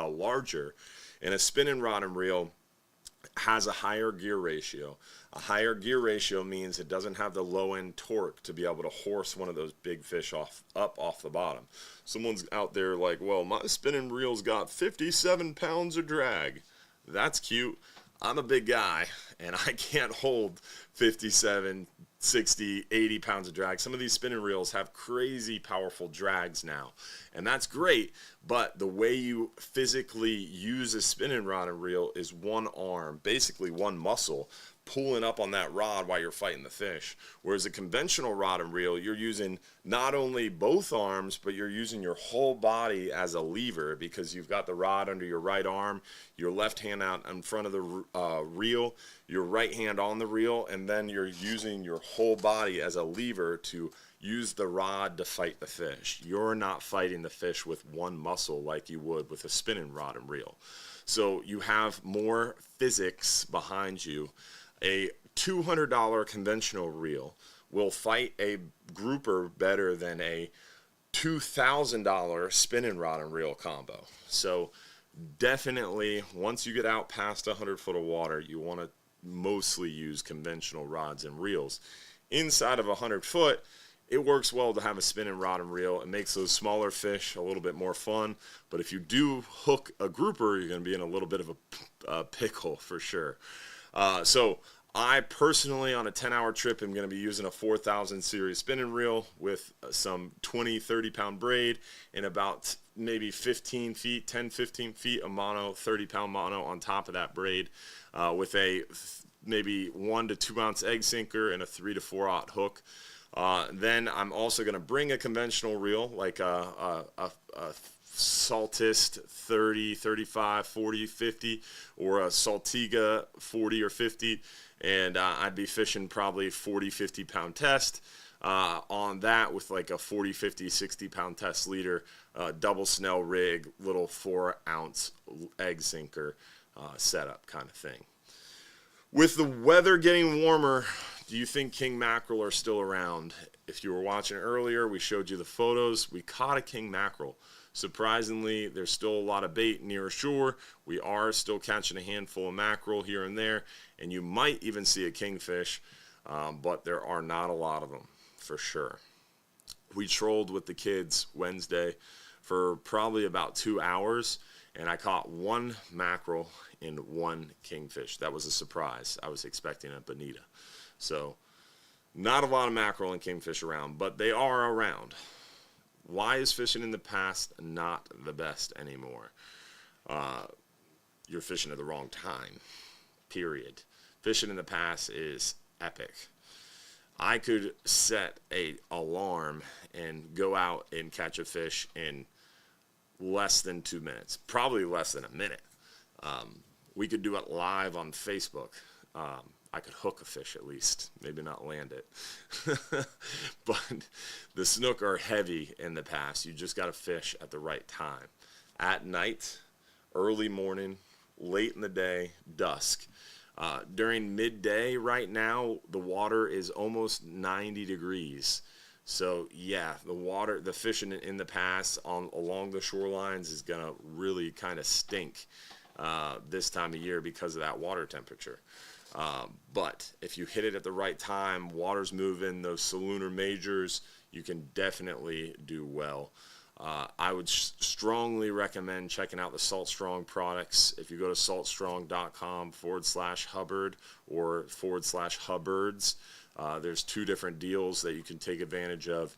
larger, and a spinning rod and reel has a higher gear ratio. A higher gear ratio means it doesn't have the low end torque to be able to horse one of those big fish up off the bottom. Someone's out there like, well, my spinning reel's got 57 pounds of drag. That's cute. I'm a big guy and I can't hold 57, 60, 80 pounds of drag. Some of these spinning reels have crazy powerful drags now, and that's great, but the way you physically use a spinning rod and reel is one arm, basically one muscle, pulling up on that rod while you're fighting the fish. Whereas a conventional rod and reel, you're using not only both arms, but you're using your whole body as a lever, because you've got the rod under your right arm, your left hand out in front of the reel, your right hand on the reel, and then you're using your whole body as a lever to use the rod to fight the fish. You're not fighting the fish with one muscle like you would with a spinning rod and reel. So you have more physics behind you. A $200 conventional reel will fight a grouper better than a $2,000 spinning rod and reel combo. So definitely, once you get out past 100 foot of water, you want to mostly use conventional rods and reels. Inside of 100 foot, it works well to have a spinning rod and reel. It makes those smaller fish a little bit more fun. But if you do hook a grouper, you're going to be in a little bit of a pickle for sure. So I personally, on a 10-hour trip, am going to be using a 4000 series spinning reel with some 20, 30-pound braid and about maybe 15 feet, 10, 15 feet of mono, 30-pound mono on top of that braid, with a maybe 1 to 2 ounce egg sinker and a 3 to 4/0 hook. Then I'm also going to bring a conventional reel, like a Saltist 30, 35, 40, 50, or a Saltiga 40 or 50, and I'd be fishing probably 40, 50 pound test on that with like a 40, 50, 60 pound test leader, double Snell rig, little 4 ounce egg sinker setup kind of thing. With the weather getting warmer, do you think king mackerel are still around? If you were watching earlier, we showed you the photos. We caught a king mackerel. Surprisingly, there's still a lot of bait near shore. We are still catching a handful of mackerel here and there, and you might even see a kingfish, but there are not a lot of them for sure. We trolled with the kids Wednesday for probably about 2 hours, and I caught 1 mackerel and 1 kingfish. That was a surprise. I was expecting a bonita. So not a lot of mackerel and kingfish around, but they are around. Why is fishing in the past not the best anymore? You're fishing at the wrong time, period. Fishing in the past is epic. I could set an alarm and go out and catch a fish in less than 2 minutes, probably less than a minute. We could do it live on Facebook. I could hook a fish at least, maybe not land it. But the snook are heavy in the past. You just got to fish at the right time. At night, early morning, late in the day, dusk. During midday right now, the water is almost 90 degrees. So yeah, the fishing in the past along the shorelines is going to really kind of stink this time of year because of that water temperature. But if you hit it at the right time, water's moving, those salooner majors, you can definitely do well. I would strongly recommend checking out the Salt Strong products. If you go to saltstrong.com/Hubbard or /Hubbards, there's 2 different deals that you can take advantage of.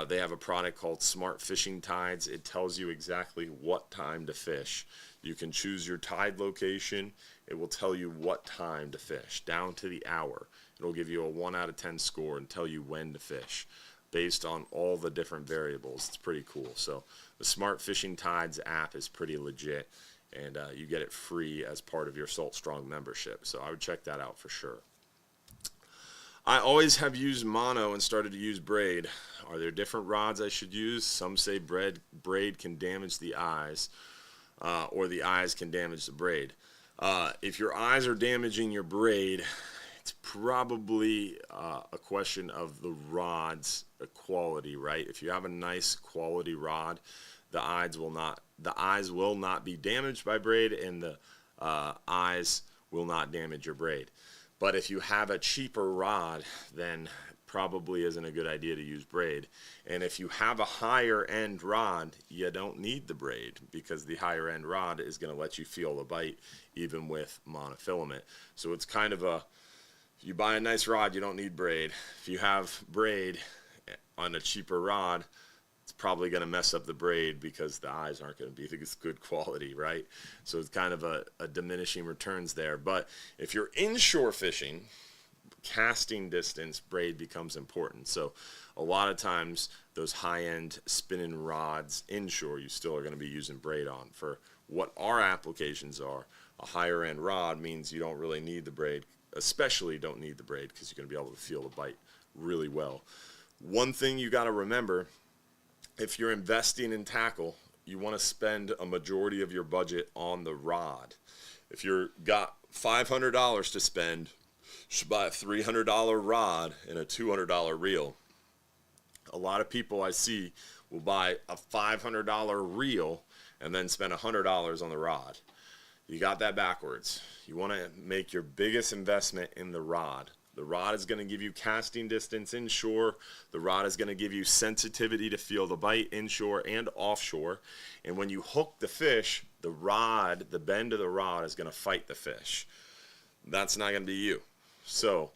They have a product called Smart Fishing Tides. It tells you exactly what time to fish. You can choose your tide location. It will tell you what time to fish, down to the hour. It'll give you a 1 out of 10 score and tell you when to fish based on all the different variables. It's pretty cool. So the Smart Fishing Tides app is pretty legit, and you get it free as part of your Salt Strong membership. So I would check that out for sure. I always have used mono and started to use braid. Are there different rods I should use? Some say braid can damage the eyes, or the eyes can damage the braid. If your eyes are damaging your braid, it's probably a question of the rod's quality, right? If you have a nice quality rod, the eyes will not be damaged by braid, and the eyes will not damage your braid. But if you have a cheaper rod, then probably isn't a good idea to use braid. And if you have a higher end rod, you don't need the braid, because the higher end rod is going to let you feel the bite even with monofilament. So it's kind of if you buy a nice rod, you don't need braid. If you have braid on a cheaper rod, it's probably going to mess up the braid because the eyes aren't going to be good quality, right? So it's kind of a diminishing returns there. But if you're inshore fishing, casting distance, braid becomes important. So a lot of times those high-end spinning rods inshore, you still are going to be using braid on. For what our applications are, a higher end rod means you don't really need the braid, especially don't need the braid, because you're going to be able to feel the bite really well. One thing you got to remember, if you're investing in tackle, you want to spend a majority of your budget on the rod. If you've got $500 to spend, you should buy a $300 rod and a $200 reel. A lot of people I see will buy a $500 reel and then spend $100 on the rod. You got that backwards. You want to make your biggest investment in the rod. The rod is going to give you casting distance inshore. The rod is going to give you sensitivity to feel the bite inshore and offshore. And when you hook the fish, the bend of the rod is going to fight the fish. That's not going to be you. So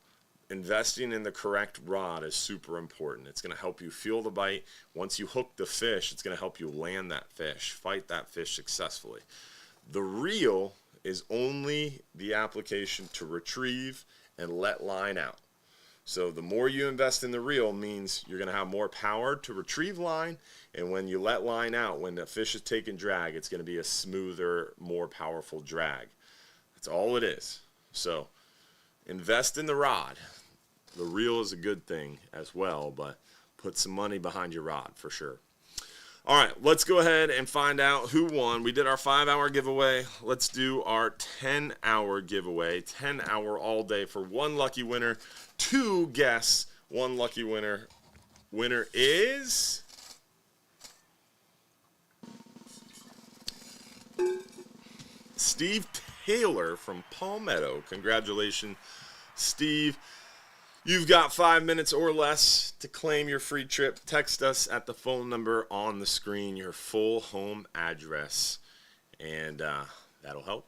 investing in the correct rod is super important. It's going to help you feel the bite. Once you hook the fish, it's going to help you land that fish, fight that fish successfully. The reel is only the application to retrieve and let line out. So the more you invest in the reel means you're going to have more power to retrieve line, and when you let line out, when the fish is taking drag, it's going to be a smoother, more powerful drag. That's all it is. So invest in the rod. The reel is a good thing as well, but put some money behind your rod for sure. All right, let's go ahead and find out who won. We did our 5-hour giveaway. Let's do our 10-hour giveaway. 10-hour all day for one lucky winner. 2 guests, 1 lucky winner. Winner is Steve Taylor from Palmetto. Congratulations, Steve. You've got 5 minutes or less to claim your free trip. Text us at the phone number on the screen, your full home address, and that'll help.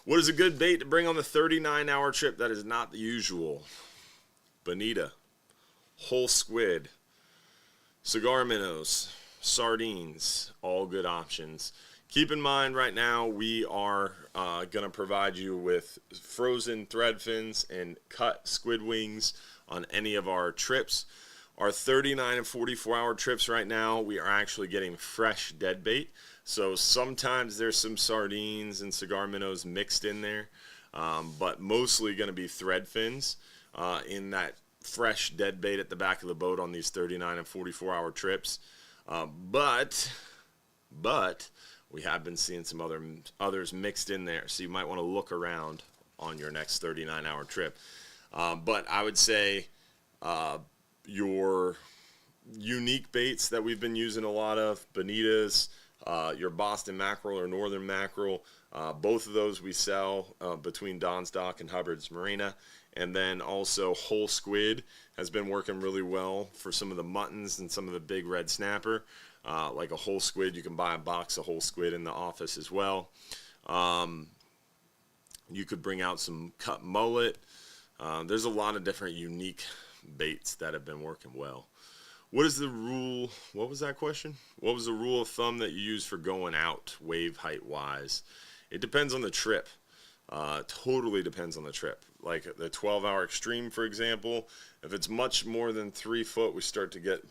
What is a good bait to bring on the 39-hour trip that is not the usual? Bonita, whole squid, cigar minnows, sardines, all good options. Keep in mind right now we are going to provide you with frozen thread fins and cut squid wings on any of our trips. Our 39 and 44-hour trips right now, we are actually getting fresh dead bait. So sometimes there's some sardines and cigar minnows mixed in there, but mostly going to be thread fins in that fresh dead bait at the back of the boat on these 39 and 44-hour trips. But we have been seeing some others mixed in there, so you might want to look around on your next 39-hour trip. But I would say your unique baits that we've been using a lot of, bonitas, your Boston mackerel or northern mackerel, both of those we sell between Don's Dock and Hubbard's Marina. And then also whole squid has been working really well for some of the muttons and some of the big red snapper. Like a whole squid, you can buy a box of whole squid in the office as well. You could bring out some cut mullet. There's a lot of different unique baits that have been working well. What is the rule? What was that question? What was the rule of thumb that you use for going out wave height wise? It depends on the trip. Totally depends on the trip. Like the 12-hour extreme, for example, if it's much more than 3 foot, we start to get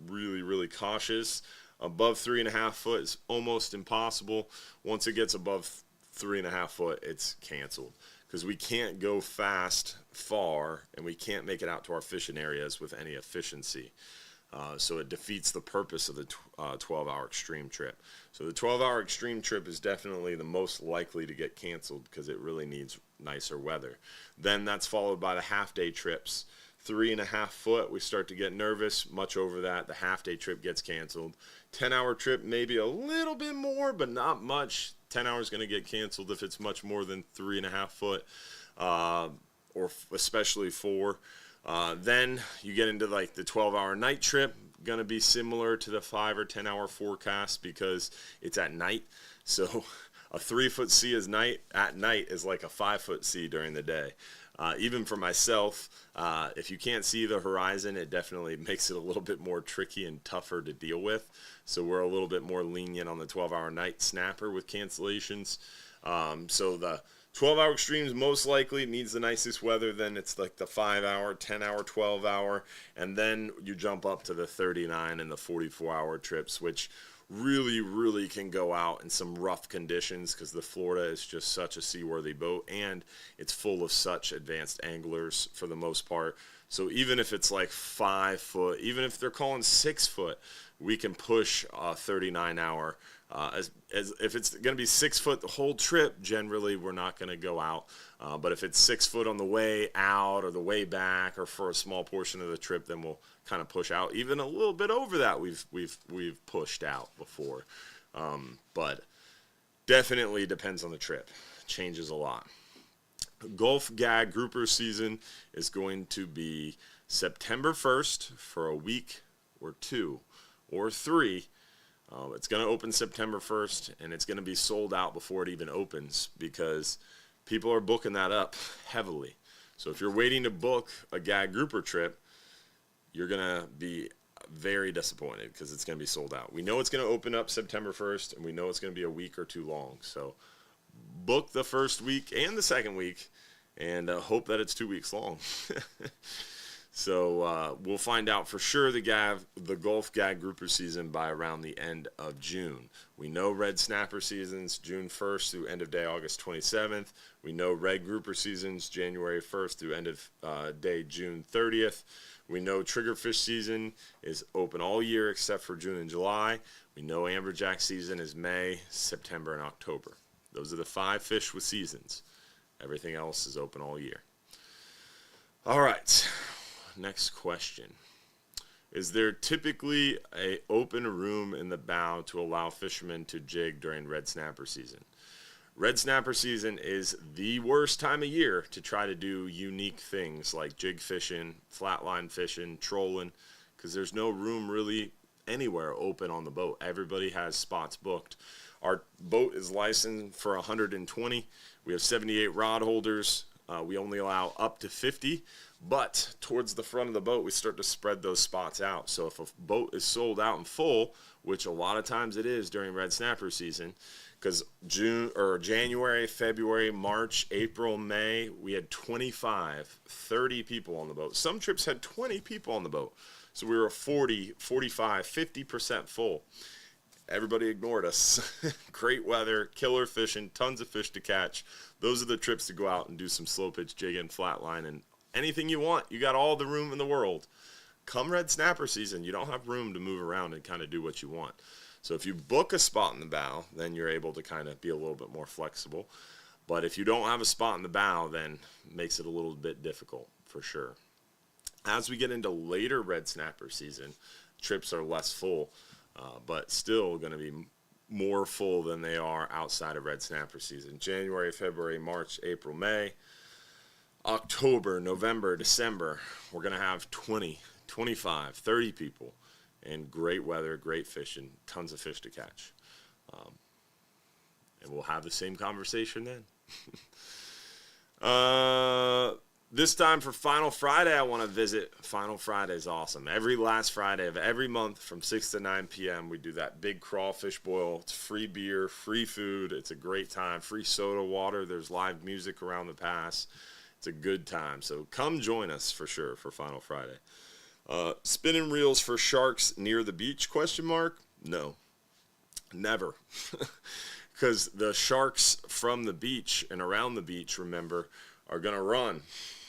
really, really cautious. Above 3.5 foot is almost impossible. Once it gets above 3.5 foot, it's canceled because we can't go far, and we can't make it out to our fishing areas with any efficiency. So it defeats the purpose of the 12-hour extreme trip. So the 12-hour extreme trip is definitely the most likely to get canceled because it really needs nicer weather. Then that's followed by the half-day trips. 3.5 foot, we start to get nervous. Much over that, the half-day trip gets canceled. 10-hour trip, maybe a little bit more, but not much. 10 hours going to get canceled if it's much more than 3.5 foot, or especially 4. Then you get into like the 12-hour night trip, going to be similar to the 5 or 10-hour forecast because it's at night. So a 3-foot sea at night is like a 5-foot sea during the day. Even for myself, if you can't see the horizon, it definitely makes it a little bit more tricky and tougher to deal with. So we're a little bit more lenient on the 12-hour night snapper with cancellations. So the 12-hour extremes most likely needs the nicest weather. Then it's like the 5-hour, 10-hour, 12-hour, and then you jump up to the 39 and the 44-hour trips, which really can go out in some rough conditions because the Florida is just such a seaworthy boat, and it's full of such advanced anglers for the most part. So even if it's like 5 foot, even if they're calling 6 foot, we can push a 39-hour. As if it's going to be 6 foot the whole trip, generally we're not going to go out. But if it's 6 foot on the way out or the way back or for a small portion of the trip, then we'll kind of push out. Even a little bit over that, we've pushed out before. But definitely depends on the trip. Changes a lot. Gulf Gag Grouper season is going to be September 1st for a week or 2 or 3. It's going to open September 1st, and it's going to be sold out before it even opens because people are booking that up heavily. So if you're waiting to book a gag grouper trip, you're going to be very disappointed because it's going to be sold out. We know it's going to open up September 1st, and we know it's going to be a week or 2 long. So book the first week and the second week, and hope that it's 2 weeks long. So we'll find out for sure the Gulf Gag Grouper season by around the end of June. We know Red Snapper seasons June 1st through end of day August 27th. We know Red Grouper seasons January 1st through end of day June 30th. We know Triggerfish season is open all year except for June and July. We know Amberjack season is May, September, and October. Those are the 5 fish with seasons. Everything else is open all year. All right. Next question. Is there typically an open room in the bow to allow fishermen to jig during red snapper season? Red snapper season is the worst time of year to try to do unique things like jig fishing, flatline fishing, trolling, because there's no room really anywhere open on the boat. Everybody has spots booked. Our boat is licensed for 120. We have 78 rod holders. We only allow up to 50. But towards the front of the boat, we start to spread those spots out. So if a boat is sold out and full, which a lot of times it is during red snapper season, because January, February, March, April, May, we had 25, 30 people on the boat. Some trips had 20 people on the boat. So we were 40, 45, 50% full. Everybody ignored us. Great weather, killer fishing, tons of fish to catch. Those are the trips to go out and do some slow pitch jigging, flatline, and anything you want. You got all the room in the world. Come red snapper season, you don't have room to move around and kind of do what you want. So if you book a spot in the bow, then you're able to kind of be a little bit more flexible. But if you don't have a spot in the bow, then it makes it a little bit difficult for sure. As we get into later red snapper season, trips are less full, but still going to be more full than they are outside of red snapper season. January, February, March, April, May, October, November, December, we're going to have 20, 25, 30 people, and great weather, great fishing, tons of fish to catch. And we'll have the same conversation then. This time for Final Friday, I want to visit. Final Friday is awesome. Every last Friday of every month from 6 to 9 p.m., we do that big crawfish boil. It's free beer, free food. It's a great time. Free soda, water. There's live music around the pass. It's a good time. So come join us for sure for Final Friday. Spinning reels for sharks near the beach, ? No. Never. Because the sharks from the beach and around the beach, remember, are going to run.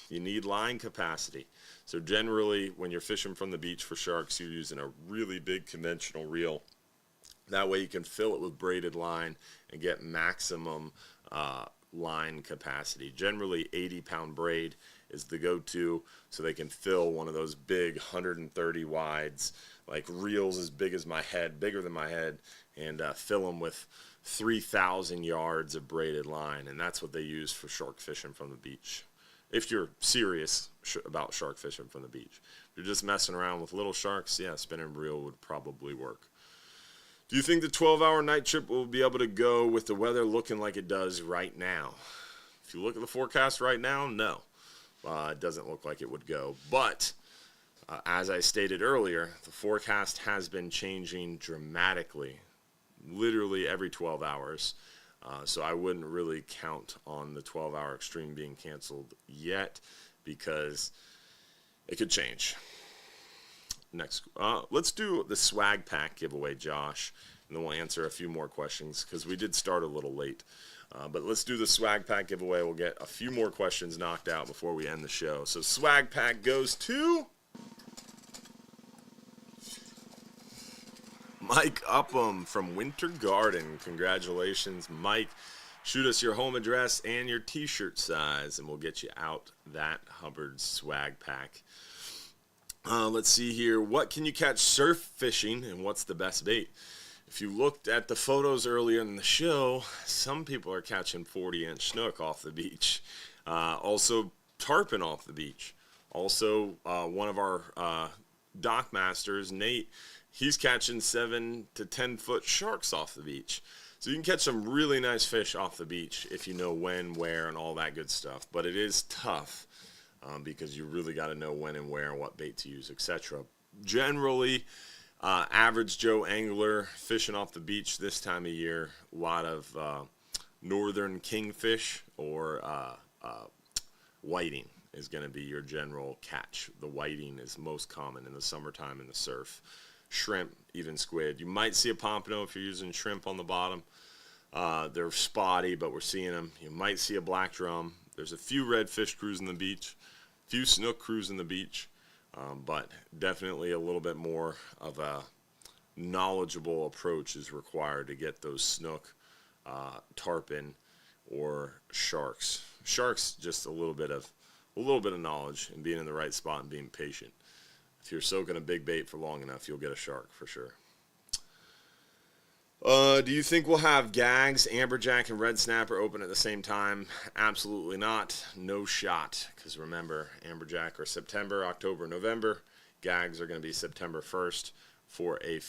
You need line capacity. So generally, when you're fishing from the beach for sharks, you're using a really big conventional reel. That way you can fill it with braided line and get maximum line capacity. Generally, 80-pound braid is the go-to, so they can fill one of those big 130 wides, like reels as big as my head, bigger than my head, and fill them with 3,000 yards of braided line, and that's what they use for shark fishing from the beach. If you're serious about shark fishing from the beach. If you're just messing around with little sharks, yeah, spinning reel would probably work. Do you think the 12-hour night trip will be able to go with the weather looking like it does right now? If you look at the forecast right now, no. It doesn't look like it would go. But as I stated earlier, the forecast has been changing dramatically, literally every 12 hours. So I wouldn't really count on the 12-hour extreme being canceled yet because it could change. Next, let's do the swag pack giveaway, Josh, and then we'll answer a few more questions because we did start a little late. But let's do the swag pack giveaway. We'll get a few more questions knocked out before we end the show. So swag pack goes to Mike Upham from Winter Garden. Congratulations, Mike. Shoot us your home address and your t-shirt size, and we'll get you out that Hubbard swag pack. Let's see here. What can you catch surf fishing, and what's the best bait? If you looked at the photos earlier in the show, some people are catching 40-inch snook off the beach. Also, tarpon off the beach. Also, one of our dock masters, Nate, he's catching 7 to 10-foot sharks off the beach. So you can catch some really nice fish off the beach if you know when, where, and all that good stuff. But it is tough because you really got to know when and where and what bait to use, etc. Generally, average Joe angler fishing off the beach this time of year, a lot of northern kingfish or whiting is going to be your general catch. The whiting is most common in the summertime in the surf. Shrimp, even squid. You might see a pompano if you're using shrimp on the bottom. They're spotty, but we're seeing them. You might see a black drum. There's a few redfish cruising the beach, a few snook cruising the beach, but definitely a little bit more of a knowledgeable approach is required to get those snook, tarpon, or sharks. Sharks, just a little bit of knowledge and being in the right spot and being patient. If you're soaking a big bait for long enough, you'll get a shark for sure. Do you think we'll have gags, amberjack, and red snapper open at the same time? Absolutely not. No shot. Because remember, amberjack are September, October, November. Gags are going to be September 1st for a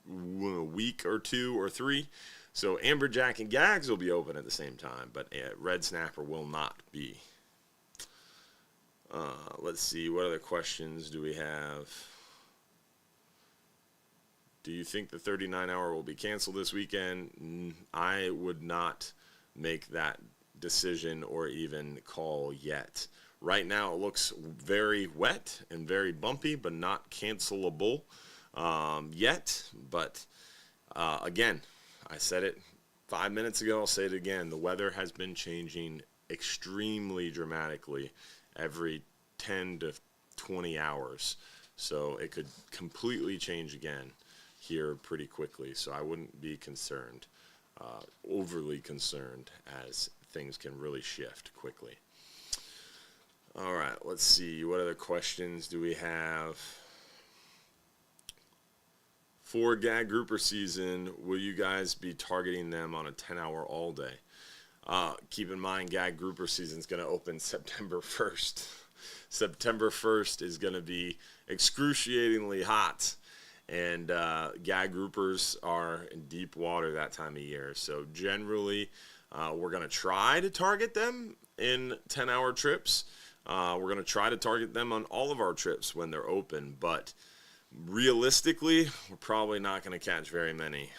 week or 2 or 3. So amberjack and gags will be open at the same time, but red snapper will not be. Let's see, what other questions do we have? Do you think the 39-hour will be canceled this weekend? I would not make that decision or even call yet. Right now it looks very wet and very bumpy, but not cancelable yet. But again, I said it 5 minutes ago, I'll say it again. The weather has been changing extremely dramatically every 10 to 20 hours. So it could completely change again here pretty quickly. So I wouldn't be concerned, overly concerned, as things can really shift quickly. All right, let's see. What other questions do we have? For gag grouper season, will you guys be targeting them on a 10-hour all day? Keep in mind, gag grouper season is going to open September 1st. September 1st is going to be excruciatingly hot, and gag groupers are in deep water that time of year. So generally, we're going to try to target them in 10-hour trips. We're going to try to target them on all of our trips when they're open, but realistically, we're probably not going to catch very many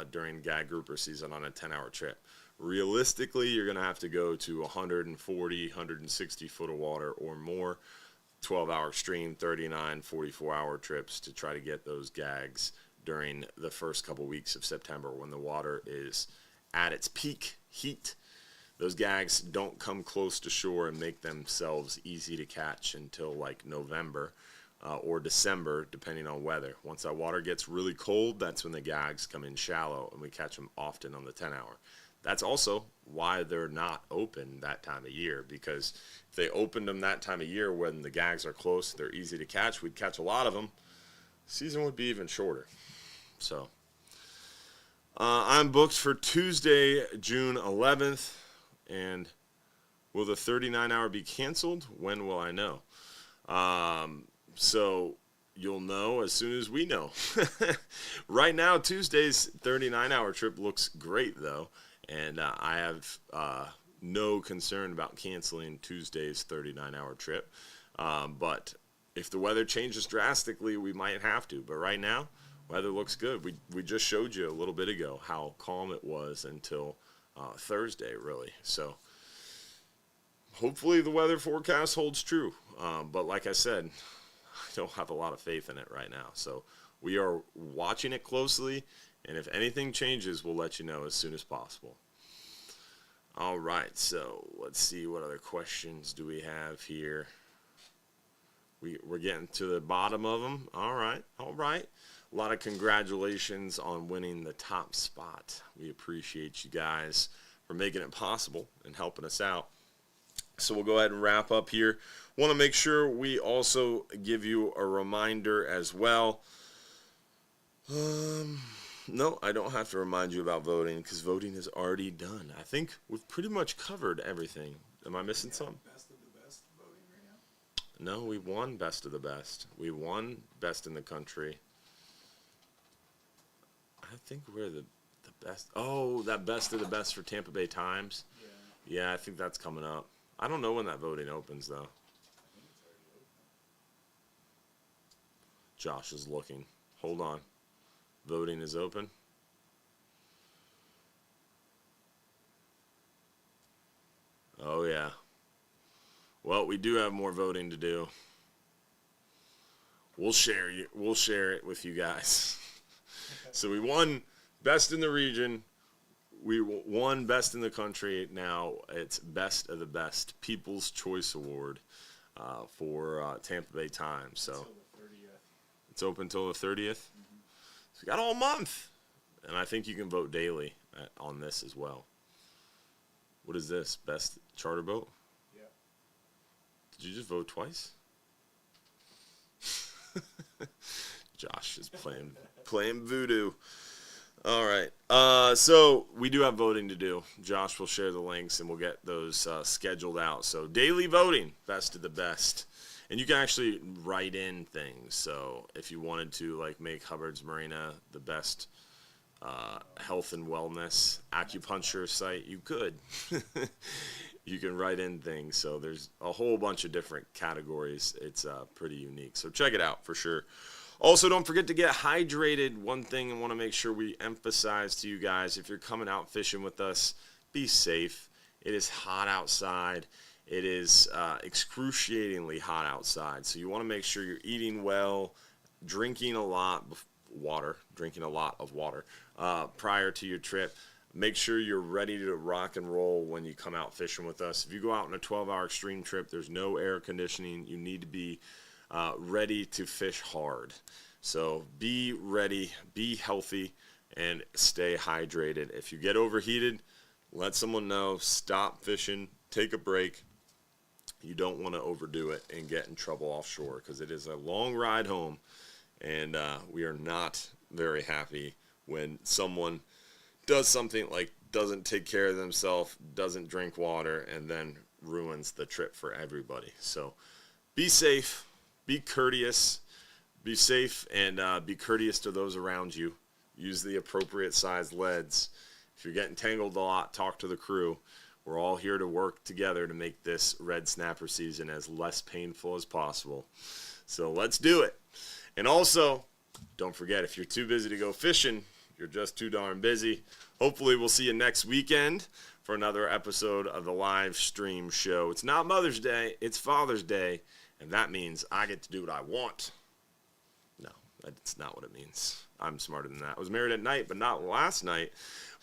during gag grouper season on a 10-hour trip. Realistically, you're going to have to go to 140, 160 foot of water or more, 12-hour stream, 39, 44-hour trips to try to get those gags during the first couple weeks of September when the water is at its peak heat. Those gags don't come close to shore and make themselves easy to catch until like November or December, depending on weather. Once that water gets really cold, that's when the gags come in shallow, and we catch them often on the 10-hour. That's also why they're not open that time of year, because if they opened them that time of year when the gags are close, they're easy to catch, we'd catch a lot of them. Season would be even shorter. So I'm booked for Tuesday, June 11th, and will the 39-hour be canceled? When will I know? So you'll know as soon as we know. Right now, Tuesday's 39-hour trip looks great, though. And I have no concern about canceling Tuesday's 39-hour trip. But if the weather changes drastically, we might have to. But right now, weather looks good. We just showed you a little bit ago how calm it was until Thursday, really. So hopefully the weather forecast holds true. But like I said, I don't have a lot of faith in it right now. So we are watching it closely. And if anything changes, we'll let you know as soon as possible. All right, so let's see what other questions do we have here. We're getting to the bottom of them. All right. A lot of congratulations on winning the top spot. We appreciate you guys for making it possible and helping us out. So we'll go ahead and wrap up here. Want to make sure we also give you a reminder as well. No, I don't have to remind you about voting because voting is already done. I think we've pretty much covered everything. Am I missing something? Best of the best voting right now? No, we won best of the best. We won best in the country. I think we're the best. Oh, that best of the best for Tampa Bay Times. Yeah, I think that's coming up. I don't know when that voting opens, though. I think it's already open. Josh is looking. Hold on. Voting is open. Oh, yeah. Well, we do have more voting to do. We'll share it with you guys. So we won best in the region. We won best in the country. Now it's best of the best People's Choice Award for Tampa Bay Times. So it's open till the 30th. So we got all month. And I think you can vote daily on this as well. What is this? Best charter boat? Yeah. Did you just vote twice? Josh is playing voodoo. All right. So we do have voting to do. Josh will share the links and we'll get those scheduled out. So daily voting, best of the best. And you can actually write in things. So if you wanted to like make Hubbard's Marina the best health and wellness acupuncture site, you could. You can write in things. So there's a whole bunch of different categories. It's pretty unique. So check it out for sure. Also, don't forget to get hydrated. One thing I want to make sure we emphasize to you guys, if you're coming out fishing with us, be safe. It is hot outside. It is excruciatingly hot outside. So you want to make sure you're eating well, drinking a lot of water prior to your trip. Make sure you're ready to rock and roll when you come out fishing with us. If you go out on a 12-hour extreme trip, there's no air conditioning. You need to be ready to fish hard. So be ready, be healthy, and stay hydrated. If you get overheated, let someone know. Stop fishing. Take a break. You don't want to overdo it and get in trouble offshore because it is a long ride home, and we are not very happy when someone does something like doesn't take care of themselves, doesn't drink water, and then ruins the trip for everybody. So be safe, be courteous, be safe, and be courteous to those around you. Use the appropriate size leads. If you're getting tangled a lot, talk to the crew. We're all here to work together to make this red snapper season as less painful as possible. So let's do it. And also, don't forget, if you're too busy to go fishing, you're just too darn busy. Hopefully we'll see you next weekend for another episode of the live stream show. It's not Mother's Day, it's Father's Day, and that means I get to do what I want. No, that's not what it means. I'm smarter than that. I was married at night, but not last night.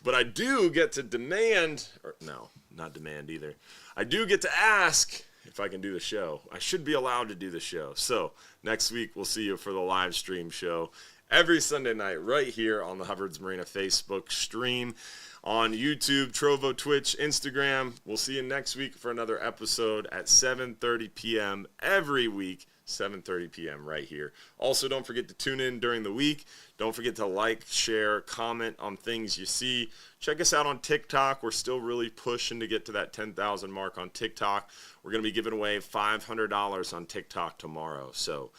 But I do get to demand, or no, not demand either. I do get to ask if I can do the show. I should be allowed to do the show. So next week we'll see you for the live stream show every Sunday night right here on the Hubbard's Marina Facebook stream, on YouTube, Trovo, Twitch, Instagram. We'll see you next week for another episode at 7:30 p.m. every week. 7:30 p.m. right here. Also, don't forget to tune in during the week. Don't forget to like, share, comment on things you see. Check us out on TikTok. We're still really pushing to get to that 10,000 mark on TikTok. We're going to be giving away $500 on TikTok tomorrow. So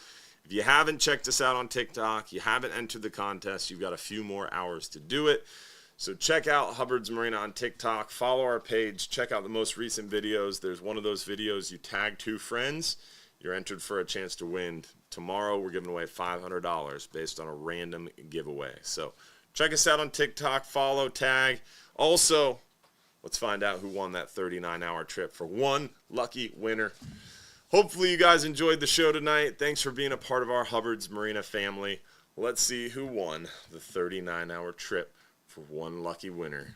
if you haven't checked us out on TikTok, you haven't entered the contest, you've got a few more hours to do it. So check out Hubbard's Marina on TikTok. Follow our page. Check out the most recent videos. There's one of those videos you tag 2 friends. You're entered for a chance to win. Tomorrow, we're giving away $500 based on a random giveaway. So check us out on TikTok, follow, tag. Also, let's find out who won that 39-hour trip for one lucky winner. Hopefully, you guys enjoyed the show tonight. Thanks for being a part of our Hubbard's Marina family. Let's see who won the 39-hour trip for one lucky winner.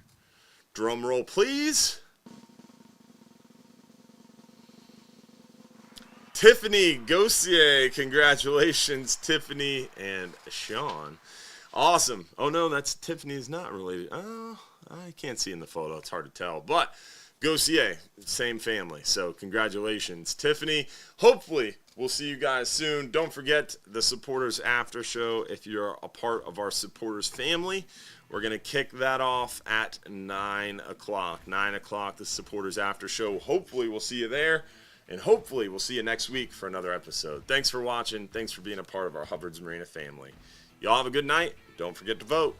Drum roll, please. Tiffany Gossier. Congratulations, Tiffany and Sean. Awesome. Oh, no, that's Tiffany's not related. Oh, I can't see in the photo. It's hard to tell. But Gossier, same family. So congratulations, Tiffany. Hopefully, we'll see you guys soon. Don't forget the Supporters After Show. If you're a part of our Supporters family, we're going to kick that off at 9 o'clock. 9 o'clock, the Supporters After Show. Hopefully, we'll see you there. And hopefully, we'll see you next week for another episode. Thanks for watching. Thanks for being a part of our Hubbard's Marina family. Y'all have a good night. Don't forget to vote.